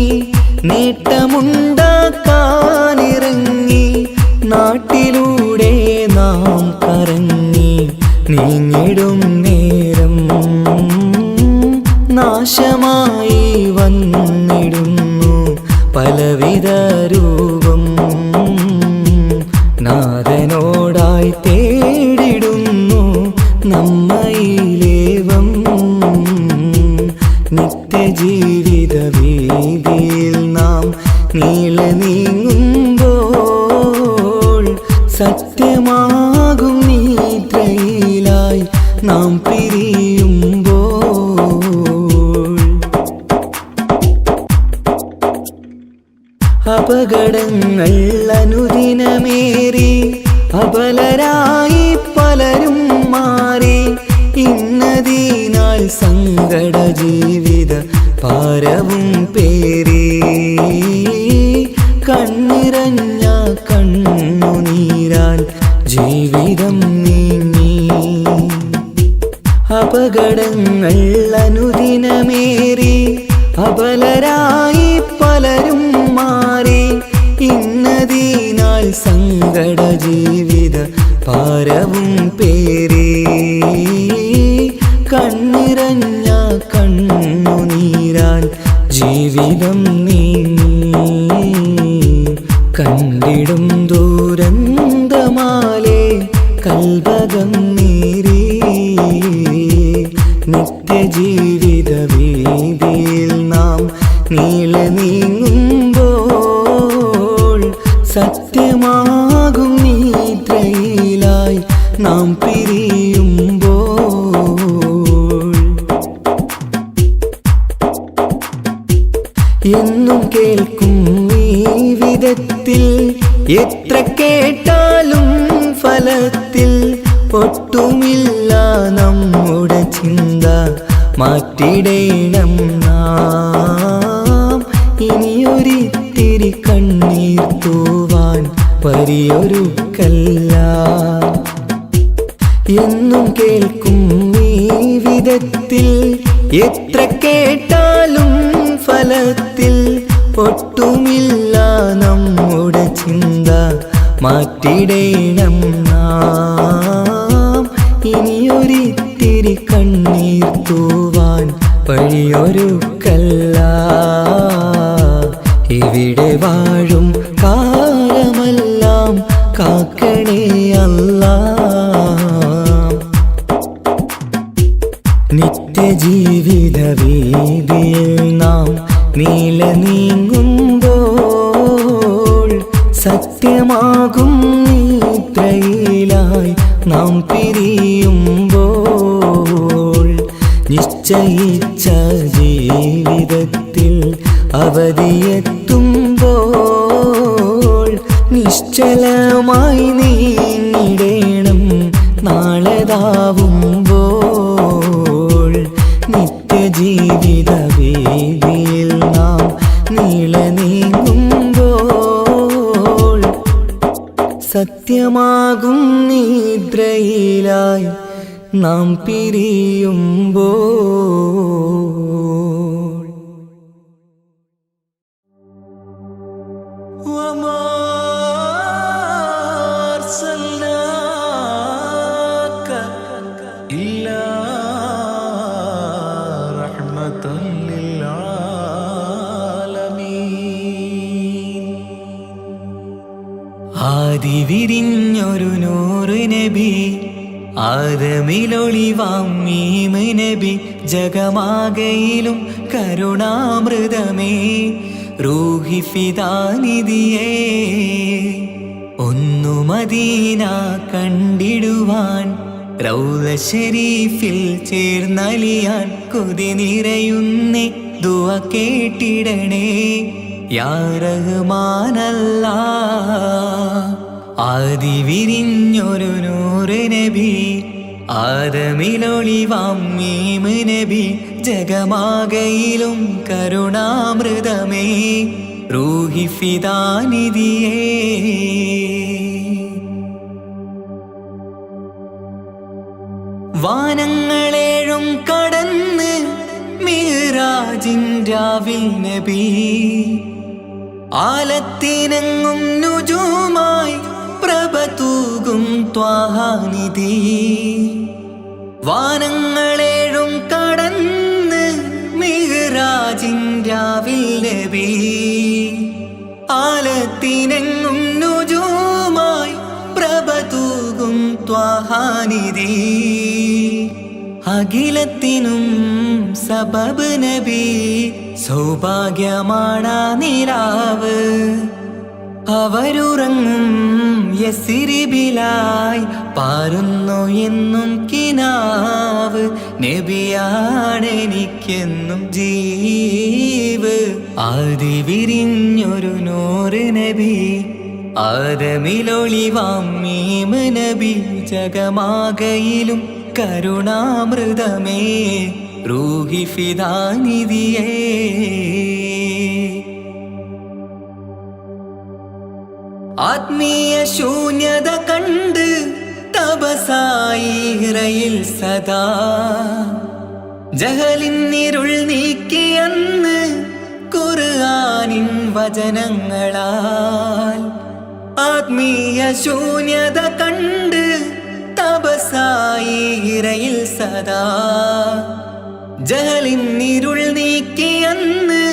നേട്ടമുണ്ടാക്കാനിറങ്ങി, നാട്ടിലൂടെ നാം കറങ്ങി നീങ്ങിടും നേരം നാശമായി വന്നിടുന്നു പലവിധ രൂപം. നാഥനോടായി തേടിടുന്നു നമ്മയിലേവം, നിത്യജീവിത വീതിയിൽ നാം നീള നീങ്ങുമ്പോൾ, സത്യമാകും നിദ്രയിലായി നാം പിരിയുമ്പോൾ, അപകടങ്ങൾ അനുദിനമേറി അബലരായി പലരും മാറി, ഇന്നതിനാൽ സങ്കട ജീവിത പാരവും പേറി, കണ്ണിറഞ്ഞ കണ്ണുനീരാൽ ജീവിതം നീങ്ങി. അപകടങ്ങൾ അനുദിനമേറി അബലരായി പലരും മാറി, ഇന്നതിനാൽ സങ്കട ജീവിത പാരവും പേറി, കണ്ണിറഞ്ഞ കണ്ണുനീരാൽ ജീവിതം നീങ്ങി. കണ്ടിടും ദൂരന്തമാലേ കൽവകം നീറി, നിത്യജീവിത വീതിയിൽ നാം നീള നീങ്ങുമ്പോൾ, സത്യമാകും നിദ്രയിലായി നാം പിരിയുമ്പോൾ, എന്നും കേൾക്കും ഈ വിധത്തിൽ എത്ര കേട്ടാലും ഫലത്തിൽ ഒട്ടുമില്ല നമ്മുടെ ചിന്ത മാറ്റിടേണം നാം. ഇനിയൊരിത്തിരി കണ്ണീർ തൂവാൻ പരിയൊരുക്കല്ല, എന്നും കേൾക്കും ഈ വിധത്തിൽ എത്ര കേട്ടാലും ഫലത്തിൽ ഒട്ടുമില്ല നമ്മുടെ ചിന്ത മാറ്റിടേണം നാം. ഇനിയൊരിത്തിരി കണ്ണീർ തൂവാൻ വഴിയൊരുക്കല്ല, ഇവിടെ വാഴും കാലമെല്ലാം കാക്കണേ നിത്യജീവിത വീതിയിൽ നാം നീല നീങ്ങുമ്പോൾ സത്യമാകും നിദ്രയിലായി നാം പിരിയുമ്പോൾ നിശ്ചയിച്ച ജീവിതത്തിൽ അവധിയെത്തുമ്പോൾ നിശ്ചലമായി നീങ്ങിടേണം നാളെതാവുമ്പോൾ നിത്യജീവിത വീതിയിൽ നാം നീള നീങ്ങുമ്പോൾ സത്യമാകും നിദ്രയിലായി നാം പിരിയുമ്പോൾ ആദി വിരിഞ്ഞൊരു നൂറ് നബി ആദമിലൊളിവാം മീമ് നബി ജഗമാകയിലും കരുണാമൃതമേ റൂഹി ഫിദാനിധിയേ ഒന്നു മദീന കണ്ടിടുവാൻ റൗള ശരീഫിൽ ചേർന്നലിയാൻ കൊതി നിറയുന്നേ ദുആ കേട്ടിടണേ യാ റഹ്മാനല്ലാ ആദി വിരിഞ്ഞൊരു നൂറ് നബി ആദമിലൊളിവാം മീമ് നബി ജഗമാകയിലും കരുണാമൃതമേ റൂഹി ഫിദാനിധിയേ വാനങ്ങളേഴും കടന്ന് മിഅ്റാജിൻ രാവിൽ നബി ആലത്തിനെങ്ങും നുജൂമായി പ്രഭ തൂകും ത്വാഹാനിധി വാനങ്ങളേഴും കടന്ന് മിഅ്റാജിൻ രാവിൽ നബി ആലത്തിനെങ്ങും നുജൂമായി പ്രഭ തൂകും ത്വാഹാനിധി അഖിലത്തിനും സബബ് നബി സൗഭാഗ്യമാണാ നിലാവ് അവരുറങ്ങും യസിരിബിലായി പാരുന്നു എന്നും കിനാവ് നബിയാണെനിക്കെന്നും ജീവ് ആദി വിരിഞ്ഞൊരു നൂറ് നബി ആദമിലൊളിവാം മീമ് നബി ജഗമാകയിലും കരുണാമൃതമേ റൂഹി ഫിദാനിധിയേ ആത്മീയ ശൂന്യത കണ്ട് തപസായി ഇറയിൽ സദാ ജഹലിന്നിരുൾ നീക്കിയെന്ന് ഖുർആനിൻ വചനങ്ങളാൽ ആത്മീയ ശൂന്യത കണ്ട് തപസായി ഇറയിൽ സദാ ജഹലിന്നിരുൾ നീക്കിയെന്ന്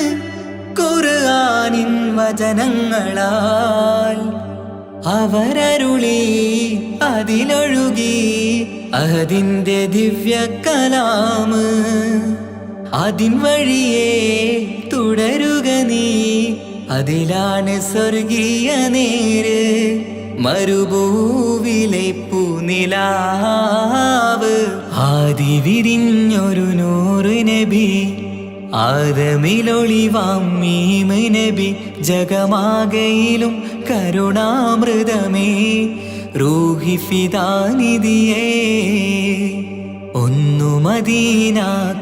ഖുർആനിൻ വചനങ്ങളാൽ അവരരുളി അതിലൊഴുകി അതിന്റെ ദിവ്യ കലാമ് അതിൻ വഴിയേ തുടരുക നീ അതിലാണ് സ്വർഗീയ നേര് മരുഭൂവിലെ പൂനിലാവ് ആദി വിരിഞ്ഞൊരു നൂറ് നബി ആദമിലൊളിവാം മീമ് നബി ജഗമാകയിലും കരുണാമൃതമേ റൂഹി ഫിദാനിധിയേ ഒന്നു മദീന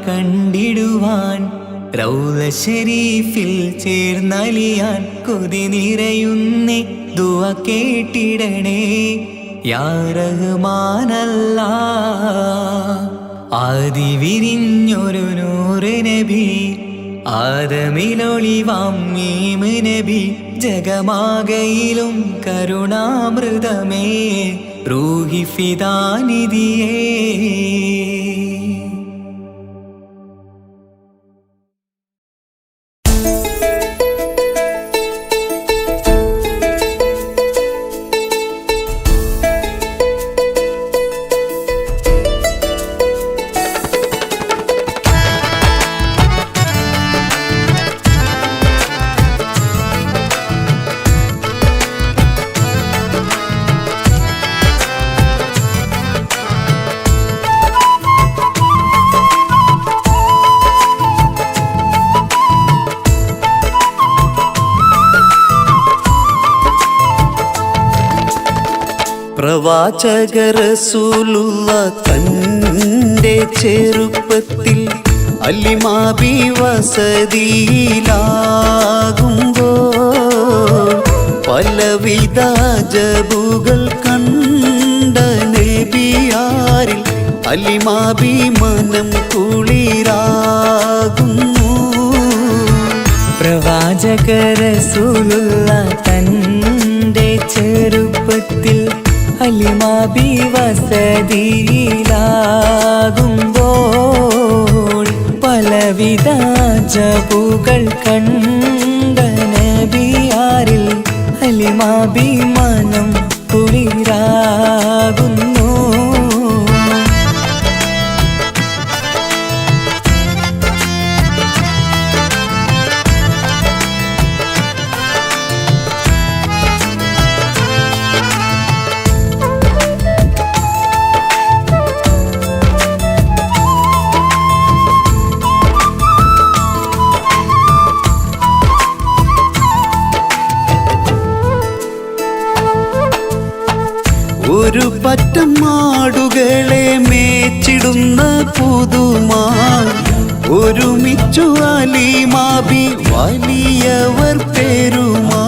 കണ്ടിടുവാൻ റൗള ശരീഫിൽ ചേർന്നലിയാൻ കൊതി നിറയുന്നേ ദുആ കേട്ടിടണേ യാ റഹ്മാനല്ലാ ആദി വിരിഞ്ഞൊരു നൂറ് നബി ആദമിലൊളിവാം മീമ് നബി ജഗമാകയിലും കരുണാമൃതമേ റൂഹി ഫിദാനിധിയേ പ്രവാചക റസൂലുള്ള തൻ്റെ ചെറുപ്പത്തിൽ അലിമാബി വസതിയിലാകുമ്പോൾ പലവിധ ജബുകൾ കണ്ട നബിയാരിൽ അലിമാബി മനം കുളിരാകുന്നു. പ്രവാചക റസൂലുള്ള തൻ്റെ ചെറുപ്പത്തിൽ അലിമാബി വസതിയിലാകുമ്പോൾ പലവിധ ജബുകൾ കണ്ട നബിയാരിൽ അലിമാബി മനം കുളിരാകുന്നു. ഒരു പറ്റം മാടുകളെ മേച്ചിടുന്ന പുതുമാ ഒരുമിച്ചു അലിമാബി വലിയവർ പെരുമാ.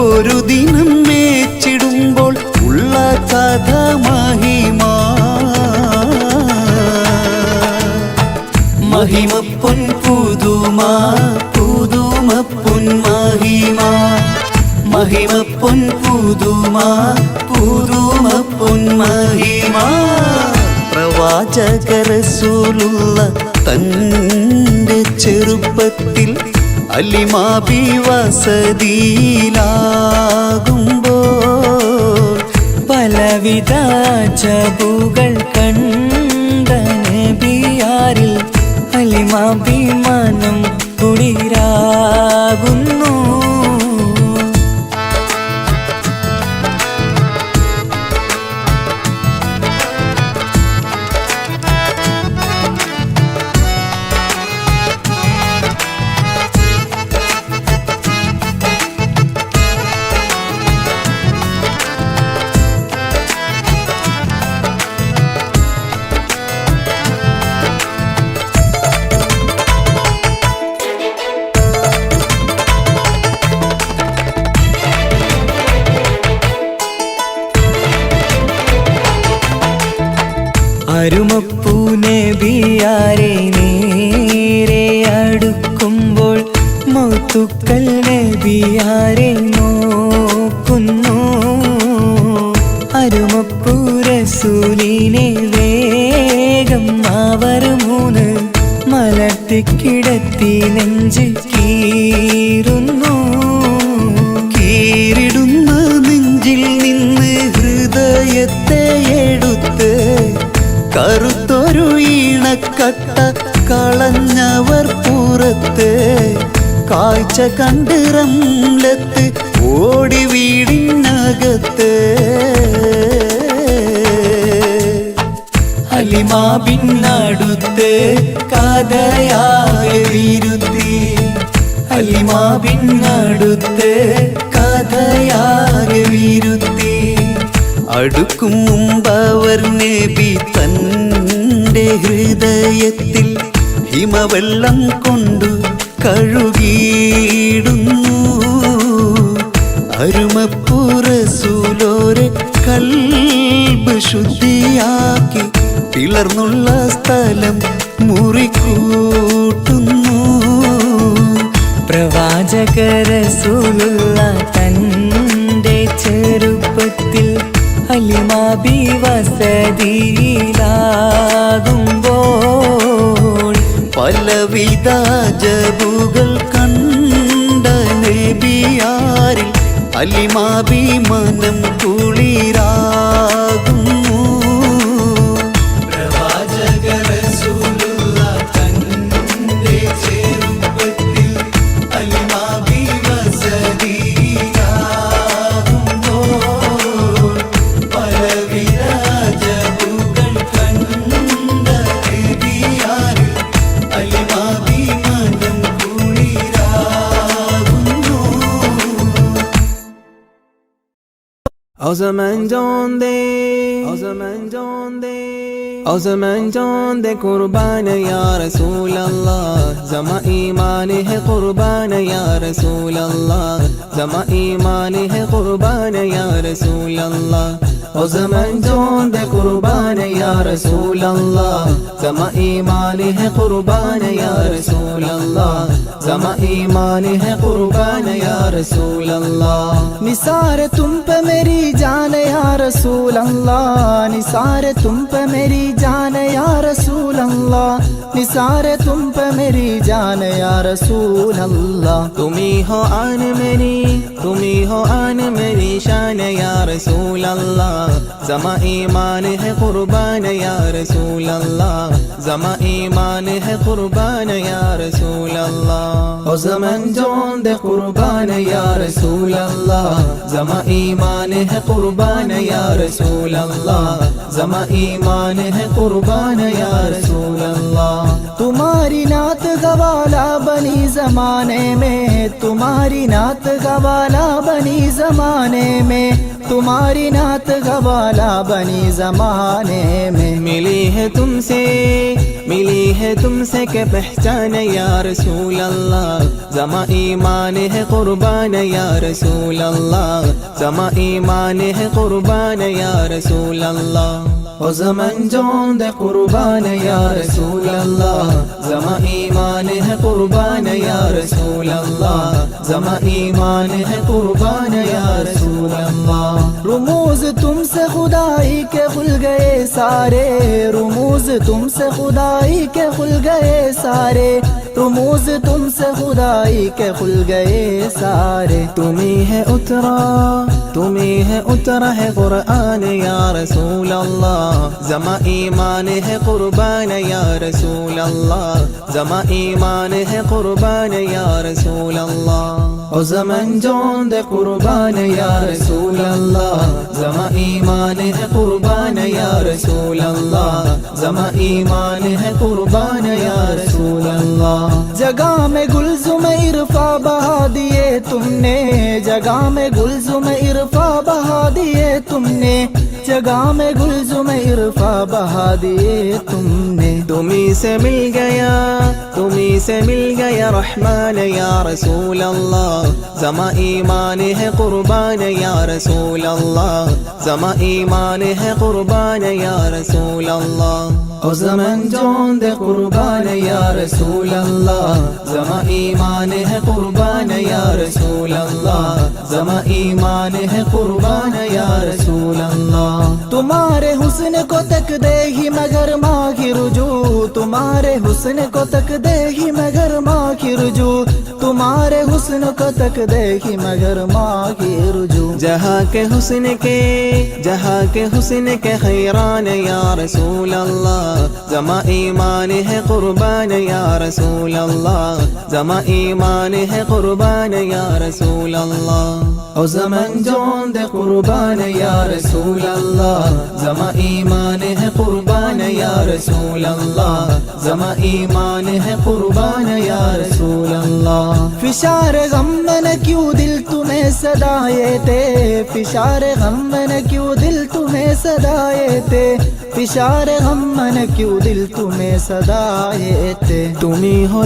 ഒരു ദിനം മേച്ചിടുമ്പോൾ ഉള്ള കഥ മഹിമാ. മഹിമപ്പൊൻ പുതുമാ പുതുമപ്പൊൻ മഹിമാ. മഹിമപ്പൊൻ പുതുമാ പുതുമപ്പൊൻ മഹിമാ. പ്രവാചക റസൂലുള്ള തൻ്റെ ചെറുപ്പത്തിൽ അലിമാബി വസതിയിലാകുമ്പോൾ പലവിധ ജബുകൾ കണ്ട നബിയാരിൽ അലിമാബി മനം കുളിരാകുന്നു. അരുമപ്പൂ നബിയാരെ നേരെ അടുക്കുമ്പോൾ മൗത്തുക്കൾ നബിയാരെ നോക്കുന്നു. അരുമപ്പൂ റസൂലിനെ വേഗം അവർ മൂന്ന് മലർത്തിക്കിടത്തി നെഞ്ച് കീറുന്നു. കീറിടുന്ന നെഞ്ചിൽ നിന്ന് ഹൃദയത്തെ എടുത്ത് കറുത്തൊരു ഈണക്കട്ട കളഞ്ഞവർ പുറത്ത്. കാഴ്ച കണ്ട് റംലത്ത് ഓടി വീടിനകത്ത്. അലിമാബിനടുത്ത് കഥയാകെ വിരുത്തി. അലിമാബിനടുത്ത് കഥയാകെ വിരുത്തി. അടുക്കും മുമ്പവർ നബി തൻ്റെ ഹൃദയത്തിൽ ഹിമവെള്ളം കൊണ്ടു കഴുകിയിടുന്നു. അരുമപ്പൂ റസൂലോരെ കൽബ് ശുദ്ധിയാക്കി പിളർന്നുള്ള സ്ഥലം മുറിക്കൂട്ടുന്നു. പ്രവാചക റസൂലുള്ള തൻ്റെ ചെറുപ്പത്തിൽ അലിമാബി വസതിയിലാകുമ്പോൾ പലവിധ ജബുകൾ കണ്ട നബിയാരിൽ അലിമാബി മനം കുളിരാകുന്നു. പ്രവാചക റസൂലുള്ള തന്റെ ചെറുപ്പത്തിൽ അലിമാബി വസതിയിലാകുമ്പോൾ പലവിധ ജബുകൾ കണ്ട നബിയാരിൽ അലിമാബി മനം കുളിരാകുന്നു. او زمان جان دے او زمان جان دے قربان یا رسول اللہ زما ایمان ہے قربان یا رسول اللہ زما ایمان ہے قربان یا رسول اللہ او زمان جان دے قربان یا رسول اللہ زما ایمان ہے قربان یا رسول اللہ زما ایمان ہے قربان یا رسول اللہ نثار تم پہ میری جان یا رسول اللہ نثار تم پہ میری جان یا رسول اللہ نثار تم پہ میری جان یا رسول اللہ تمہیں ہو آن میری شان یا رسول اللہ زما ایمان ہے قربان یا رسول اللہ زما ایمان ہے قربان یا رسول اللہ او زمان جان دے قربان یا رسول اللہ زما ایمان ہے قربان یا رسول اللہ زما ایمان ہے قربان یا رسول اللہ تمہاری نعت گوالا بنی زمانے میں تمہاری نعت گوالا بنی زمانے میں تمہاری نعت گوالا بنی زمانے میں ملی ہے تم سے کہ پہچان یا رسول اللہ زما ایمان ہے قربان یا رسول اللہ زما ایمان ہے قربان یا رسول اللہ او زمان جان دے قربان یا رسول اللہ زما ایمان ہے قربان یا رسول اللہ زما ایمان ہے قربان یا رسول اللہ رموز تم سے خدائی کے کھل گئے سارے رموز تم سے خدائی کے کھل گئے سارے رموز تم سے خدائی کے کھل گئے سارے تمہیں ہے اترا ہے قرآن یا رسول اللہ زما ایمان ہے قربان یا رسول اللہ زما ایمان ہے قربان یا رسول اللہ او زمان جان دے قربان یا رسول اللہ زما ایمان ہے قربان یا رسول اللہ زما ایمان ہے قربان یا رسول اللہ جگہ میں گلزم عرفا بہا دیے تم نے جگہ میں گلزم عرفا بہا دیے تم نے جگہ میں گلزم عرفا بہا دیے تم نے تمہیں سے مل گیا رحمان یا رسول اللہ زما ایمان ہے قربان یا رسول اللہ زما ایمان ہے قربان یا رسول اللہ او زمان جان دے قربان یا رسول اللہ زما ایمان ہے قربان یا رسول اللہ زما ایمان ہے قربان یا رسول اللہ تمہارے حسن کو تک دے ہی مگر ماں کی رجوع تمہارے حسن کو تک دے ہی مگر ماں کی رجوع تمہارے حسن کو تک دے ہی مگر ماں کی رجوع جہاں کے حسن کے حیران یا رسول اللہ زما ایمان ہے قربان یا رسول اللہ زما ایمان ہے قربان یا رسول اللہ او زمان جان دے قربان یا رسول اللہ زما ایمان ہے قربان یا رسول اللہ زما ایمان ہے قربان یا رسول اللہ فشار غم میں کیوں دل تمہیں صدائے تھے فشار غم میں کیوں دل تمہیں صدائے تھے فشار غم میں کیوں دل تمہیں صدائے تھے تمہیں ہو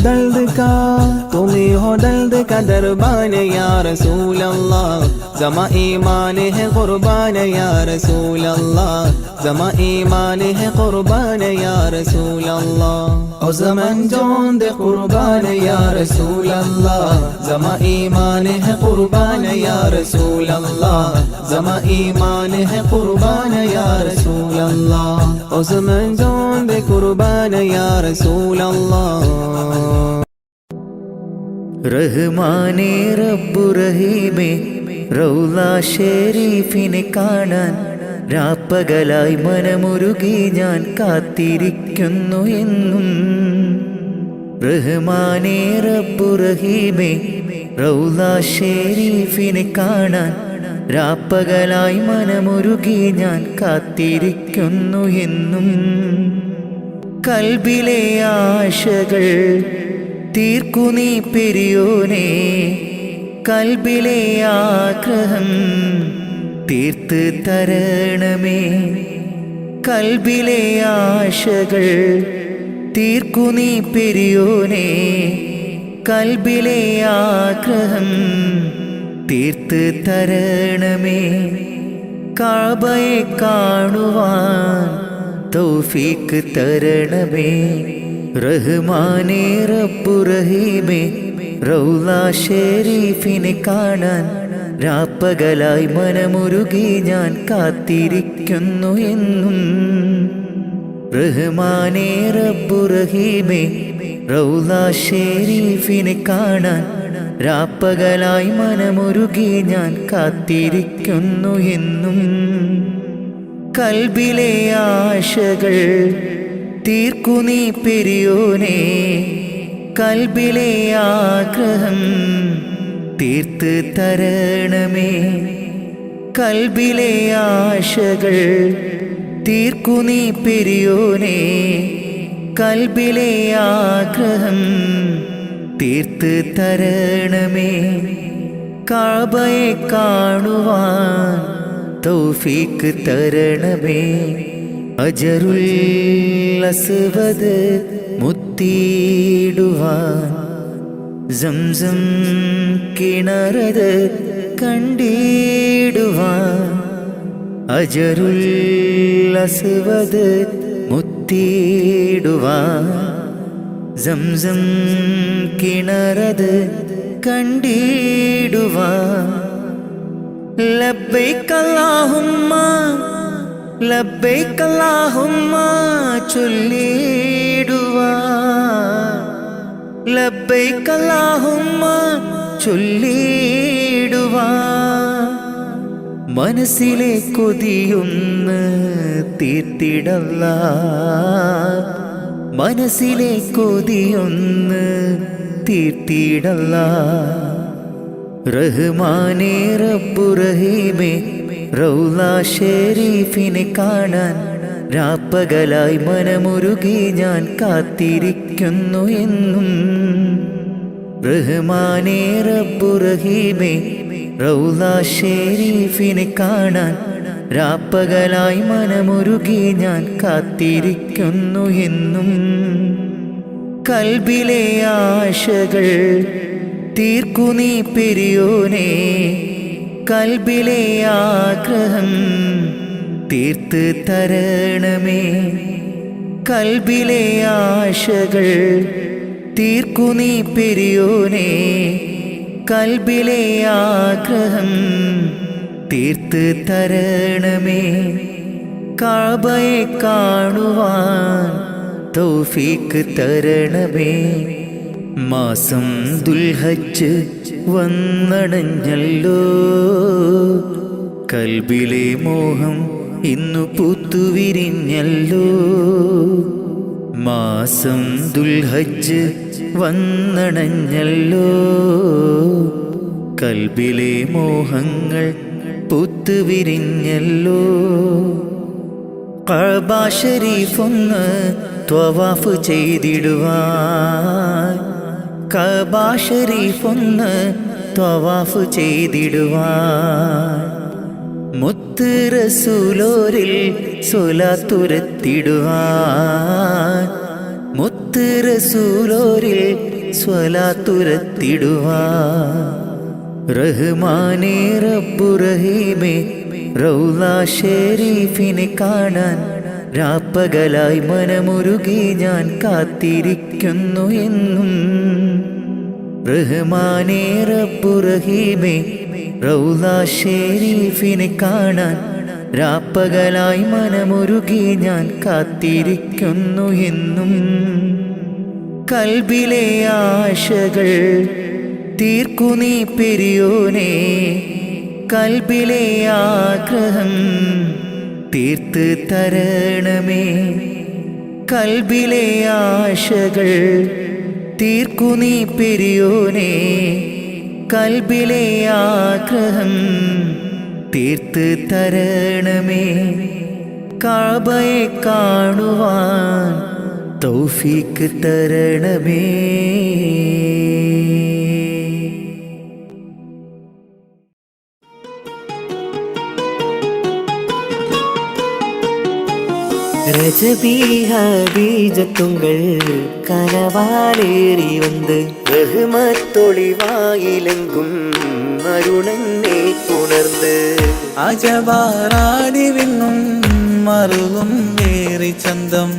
درد کا دربان یا رسول اللہ زما ایمان ہے قربان یا رسول اللہ زما ایمان ہے قربان یا رسول اللہ او زمان جان دے قربان یا رسول اللہ زما ایمان ہے قربان یا رسول اللہ زما ایمان ہے قربان یا رسول اللہ او زمان جان دے قربان یا رسول اللہ റഹ്മാനേ റബ്ബു റഹീമേ റൗള ഷരീഫിനെ കാണാൻ രാപ്പകലായി മനമുരുകി ഞാൻ കാത്തിരിക്കുന്നു എന്നും റഹ്മാനേ റബ്ബു റഹീമേ റൗള ഷരീഫിനെ കാണാൻ രാപ്പകലായി മനമുരുകി ഞാൻ കാത്തിരിക്കുന്നു എന്നും കൽബിലെ ആശകൾ തീർക്കു നീ പെരിയോനെ കൽബിലെ ആഗ്രഹം തീർത്ത് തരണമേ. കൽബിലെ ആശകൾ തീർക്കു നീ പെരിയോനെ, കൽബിലെ ആഗ്രഹം തീർത്ത് തരണമേ. കഅബയെ കാണുവാൻ തൗഫീക്ക് തരണമേ. റഹ്മാനേ റബ്ബു റഹീമേ, റൗള ഷരീഫിനെ കാണാൻ രാപ്പകലായി മനമുരുകി ഞാൻ കാത്തിരിക്കുന്നു എന്നും. റഹ്മാനേ റബ്ബു റഹീമേ, റൗള ഷരീഫിനെ കാണാൻ രാപ്പകലായി മനമുരുകി ഞാൻ കാത്തിരിക്കുന്നു എന്നും. കൽബിലെ ആശകൾ തീർക്കു നീ പെരിയോനെ, കൽബിലെ ആഗ്രഹം തീർത്ത് തരണമേ. കൽബിലെ ആശകൾ തീർക്കു നീ പെരിയോനെ, കൽബിലെ ആഗ്രഹം തീർത്ത് തരണമേ. കഅബയെ കാണുവാൻ തൗഫീക്ക് തരണമേ. അജറുൽ അസ്വദ് മുത്തിയിടുവാൻ സംസം കിണറത് കണ്ടിടുവാൻ. അജറുൽ അസ്വദ് മുത്തിയിടുവാൻ സംസം കിണറത് കണ്ടിടുവാൻ. ലബ്ബൈക അല്ലാഹുമ്മ ലബ്ബൈക അല്ലാഹുമ്മ ചൊല്ലിടുവാൻ. ലബ്ബൈക അല്ലാഹുമ്മ ചൊല്ലിടുവാൻ. മനസ്സിലെ കൊതിയൊന്ന് തീർത്തിടല്ലാ, മനസ്സിലെ കൊതിയൊന്ന് തീർത്തിടല്ലാ. റഹ്മാനേ റബ്ബു റഹീമേ, റൗള ഷരീഫിനെ കാണാൻ രാപ്പകലായി മനമുരുകി ഞാൻ കാത്തിരിക്കുന്നു എന്നും. റഹ്മാനേ റബ്ബു റഹീമേ, റൗള ഷരീഫിനെ കാണാൻ രാപ്പകലായി മനമുരുകി ഞാൻ കാത്തിരിക്കുന്നു എന്നും. കൽബിലെ ആശകൾ തീർക്കു നീ പെരിയോനെ, കൽബിലെ ആഗ്രഹം തീർത്ത് തരണമേ. കൽബിലെ ആശകൾ തീർക്കു നീ പെരിയോനെ, കൽബിലെ ആഗ്രഹം തീർത്ത് തരണമേ. കഅബയെ കാണുവാൻ തൗഫീക്ക് തരണമേ. മാസം ദുൽഹജ്ജ് വന്നണഞ്ഞല്ലോ, കൽബിലെ മോഹം ഇന്നു പൂത്തുവിരിഞ്ഞല്ലോ. മാസം ദുൽഹജ്ജ് വന്നണഞ്ഞല്ലോ, കൽബിലെ മോഹങ്ങൾ പൂത്തുവിരിഞ്ഞല്ലോ. കഅബ ശരീഫൊന്ന് ത്വവാഫ് ചെയ്തിടുവാൻ, കഅബ ശരീഫൊന്ന് ത്വവാഫ് ചെയ്തിടുവാൻ. മുത്ത് റസൂലോരിൽ സ്വലാത്തുരത്തിടുവാൻ, മുത്ത് റസൂലോരിൽ സ്വലാത്തുരത്തിടുവാൻ. റഹ്മാനേ റബ്ബു റഹീമേ, റൗള ഷരീഫിനെ കാണാൻ രാപ്പകലായി മനമുരുകി ഞാൻ കാത്തിരിക്കുന്നു എന്നും. റഹ്മാനേ റബ്ബു റഹീമേ, റൗള ഷരീഫിനെ കാണാൻ രാപ്പകലായി മനമുരുകി ഞാൻ കാത്തിരിക്കുന്നു എന്നും. കൽബിലെ ആശകൾ തീർക്കു നീ പെരിയോനെ, കൽബിലെ ആഗ്രഹം തീർത്ത് തരണമേ. കൽബിലെ ആശകൾ തീർക്കു നീ പെരിയോനെ, കൽബിലെ ആഗ്രഹം തീർത്ത് തരണമേ. കഅബയെ കാണുവാൻ തൗഫീക്ക് തരണമേ. ரஜபி ஹதீஜத்துங்கள் கனவாலேறி வந்து ரஹ்மத்தொளிவாயிலெங்கும் அருணனை உணர்ந்து അജവാറാടി വിണ്ണും മറുകും ഏറി ചന്തം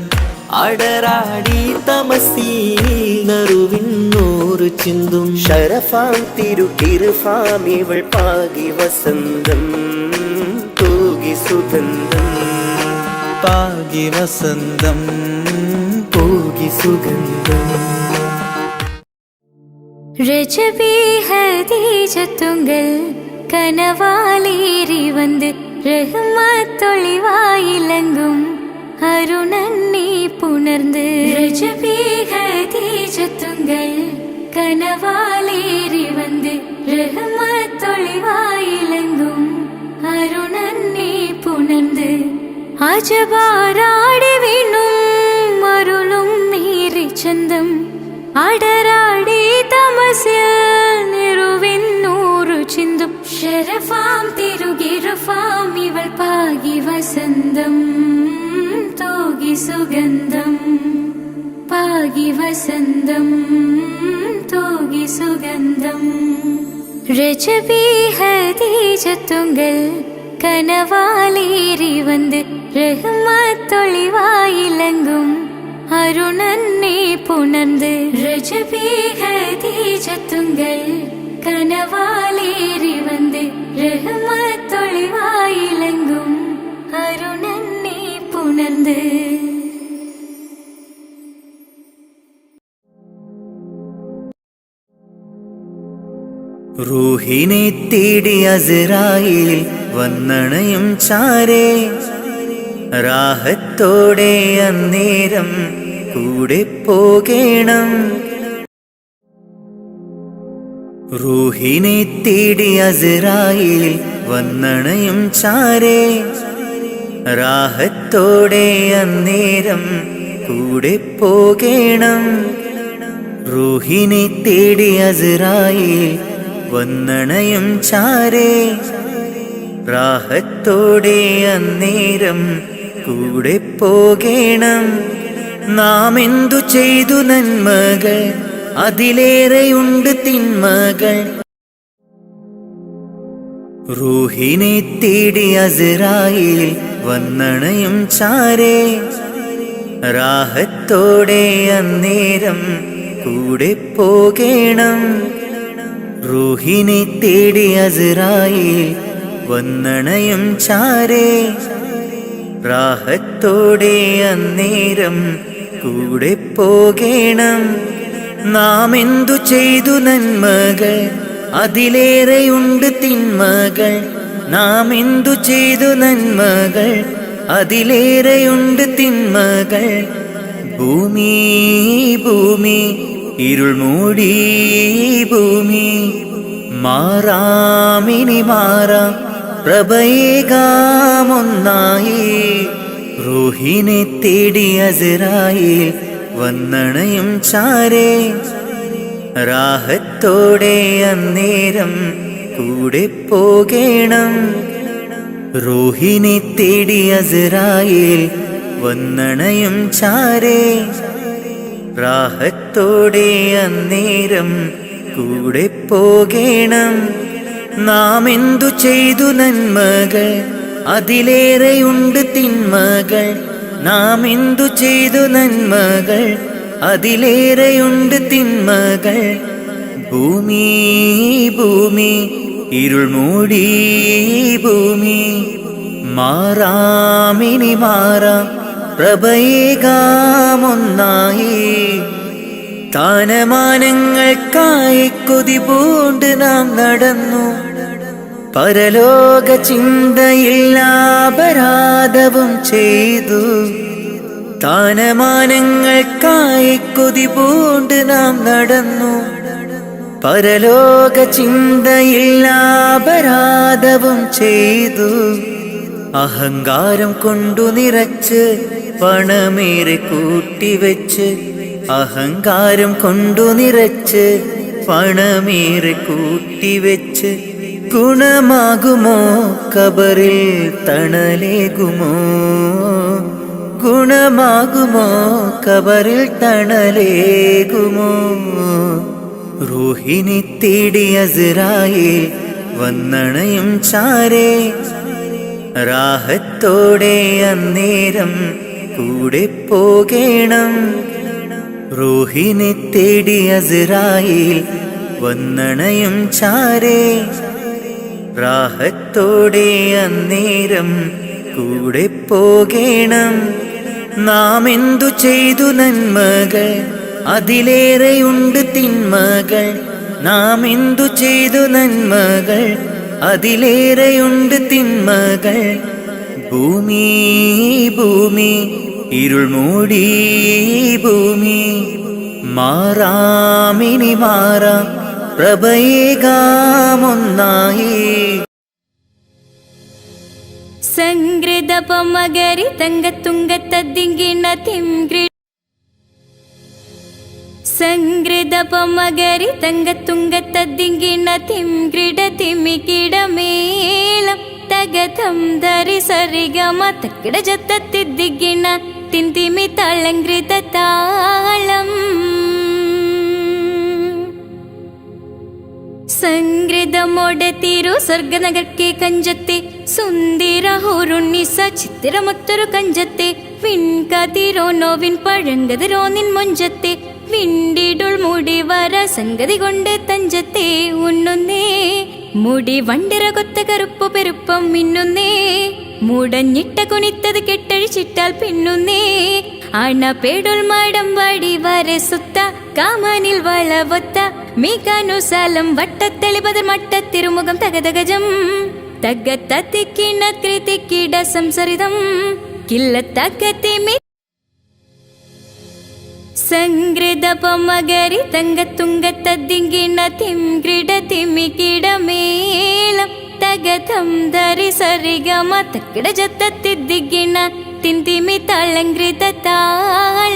അടരാടി തമസീൽ നറുവിന്നൂറ് ചിന്തും ഷറഫാം തിരുകിർഫാം ഇവൾ പാകി വസന്തം തൂകി സുഗന്ധം പാകി വസന്തം പോകി സുഗന്ധം രജബി ഹദീജത്തുങ്കൾ കനവാലേറി വന്ന് റഹ്മത്തൊളിവായിലങ്കും അരുണന്നെ പുണർന്ന് രജബി ഹദീജത്തുങ്കൾ കനവാലേറി വന്ന് റഹ്മത്തൊളിവായിലങ്കും അരുണന്നെ പുണർന്ന് അജബാരാടി വീണും മരുളും നീറി ചന്തം അടരാടി തമസിൽ നിറുവിന്നൂറു ചിന്തും ഷറഫാം തിരുകിർഫാം ഇവൾ പാകി വസന്തം തൂകി സുഗന്ധം പാകി വസന്തം തൂകി സുഗന്ധം രജബി ഹദീജത്തുങ്കൾ കനവാലേറി വന്ന് റഹ്മത്തൊളിവായിലങ്കും അരുണന്നെ പുണർന്ന് രജബി ഹദീജത്തുങ്കൾ കനവാലേറി വന്ന് റഹ്മത്തൊളിവായിലങ്കും അരുണന്നെ പുണർന്ന് റൂഹിനെ തേടി അസ്രായിൽ വന്നണയും ചാരേ റാഹത്തോടെ അന്നേരം കൂടെ പോകേണം റൂഹിനെ തേടി അസ്രായിൽ വന്നണയും ചാരേ റാഹത്തോടെ അന്നേരം കൂടെ പോകേണം റൂഹിനെ തേടി അസ്രായിൽ വന്നണയും ചാരേ റാഹത്തോടെ അന്നേരം കൂടെ പോകേണം നാം എന്തു ചെയ്തു നന്മകൾ അതിലേറെയുണ്ട് തിന്മകൾ റൂഹിനെ തേടി അസ്രായിൽ വന്നണയും ചാരേ റാഹത്തോടെ അന്നേരം കൂടെ പോകേണം റൂഹിനെ തേടി അസ്രായിൽ വന്നണയും ചാരേ റാഹത്തോടെ അന്നേരം കൂടെ പോകേണം നാം എന്തു ചെയ്തു നന്മകൾ അതിലേറെയുണ്ട് തിന്മകൾ നാം എന്തു ചെയ്തു നന്മകൾ അതിലേറെയുണ്ട് തിന്മകൾ ഭൂമി ഭൂമി ഇരുൾ മൂടി ഭൂമി മാറാമിനി മാറാം പ്രഭയേകാമൊന്നായി റൂഹിനെ തേടി അസ്രായിൽ വന്നണയും ചാരേ റാഹത്തോടെ അന്നേരം കൂടെ പോകേണം റൂഹിനെ തേടി അസ്രായിൽ വന്നണയും ചാരേ റാഹത്തോടെ അന്നേരം കൂടെ പോകേണം നാം എന്തു ചെയ്തു നന്മകൾ അതിലേറെയുണ്ട് തിന്മകൾ നാം എന്തു ചെയ്തു നന്മകൾ അതിലേറെയുണ്ട് തിന്മകൾ ഭൂമി ഭൂമി ഇരുൾ മൂടി ഭൂമി മാറാമിനി മാറാം പ്രഭയേകാമൊന്നായി സ്ഥാനമാനങ്ങൾക്കായി കൊതി പൂണ്ട് നാം നടന്നു പരലോക ചിന്തയില്ലാപരാധവും ചെയ്തു സ്ഥാനമാനങ്ങൾക്കായി കൊതി പൂണ്ട് നാം നടന്നു പരലോക ചിന്തയില്ലാപരാധവും ചെയ്തു അഹങ്കാരം കൊണ്ടു നിറച്ച് പണമേറെ കൂട്ടിവെച്ച് അഹങ്കാരം കൊണ്ടു നിറച്ച് പണമേറെ കൂട്ടിവെച്ച് ഗുണമാകുമോ കബറിൽ തണലേകുമോ ഗുണമാകുമോ കബറിൽ തണലേകുമോ റൂഹിനെ തേടി അസ്രായേൽ വന്നണയും ചാരേ റാഹത്തോടെ അന്നേരം കൂടെ പോകേണം റൂഹിനെ തേടി അസ്രായേൽ വന്നണയും ചാരേ റാഹത്തോടെ അന്നേരം കൂടെ പോകേണം നാം എന്തു ചെയ്തു നന്മകൾ അതിലേറെയുണ്ട് തിന്മകൾ നാം എന്തു ചെയ്തു നന്മകൾ അതിലേറെയുണ്ട് തിന്മകൾ ഭൂമി ഭൂമി ഇരുൾ മൂടി ഭൂമി മാറാമിനി മാറാം പ്രഭയേകാമൊന്നായി സംഗൃതപമകരി തങ്കത്തുങ്കത്തദ്ദിങ്കിണ തിംഗ്രി സംഗൃതപമകരി തങ്കത്തുങ്കത്തദ്ദിങ്കിണ തിംഗ്രിട തിമികിടമേളം തകതം ധരി സരിഗമ തക്കിട ജത്തത്തിദ്ദിങ്കിണ തിന്തിമി തളങ്കൃത താളം സംഗൃതമോടെ തിരു സ്വർഗനഗർക്കെ കഞ്ചത്തെ സുന്ദര ഹോറുണ്ണിസ ചിത്തിരമൊത്തൊരു കഞ്ചത്തെ വിൺകതിരോ നോവിൻ പഴങ്കതിരോ നിൻ മൊഞ്ചത്തെ വിണ്ടിടുൾ മുടി വര സംഗതി കൊണ്ട് തഞ്ചത്തെ ഉണ്ണുന്നേ മുടി വണ്ടിര കൊത്ത കറുപ്പു പെരുപ്പം മിന്നുന്നേ മുടഞ്ഞിട്ട കുണിത്തത് കെട്ടഴിച്ചിട്ടാൽ പിന്നുന്നേ അണ പേടുൾ മാടം വാടി വരെ സുത്ത കാമാനിൽ വളവൊത്ത മീകാനുസാലം വട്ടത്തെളിപതർ മട്ടത്തിരുമുഖം തകതകജം തകത്തത്തിക്കിണ കൃതിക്കിട സംസരിതം കില്ലത്തക്കത്തിമി സംഗൃതപമകരി തങ്കത്തുങ്കത്തദ്ദിങ്കിണ തിംഗ്രിട തിമികിടമേളം തകതം ധരി സരിഗമ തക്കിട ജത്തത്തിദ്ദിങ്കിണ തിന്തിമി തളങ്കൃത താളം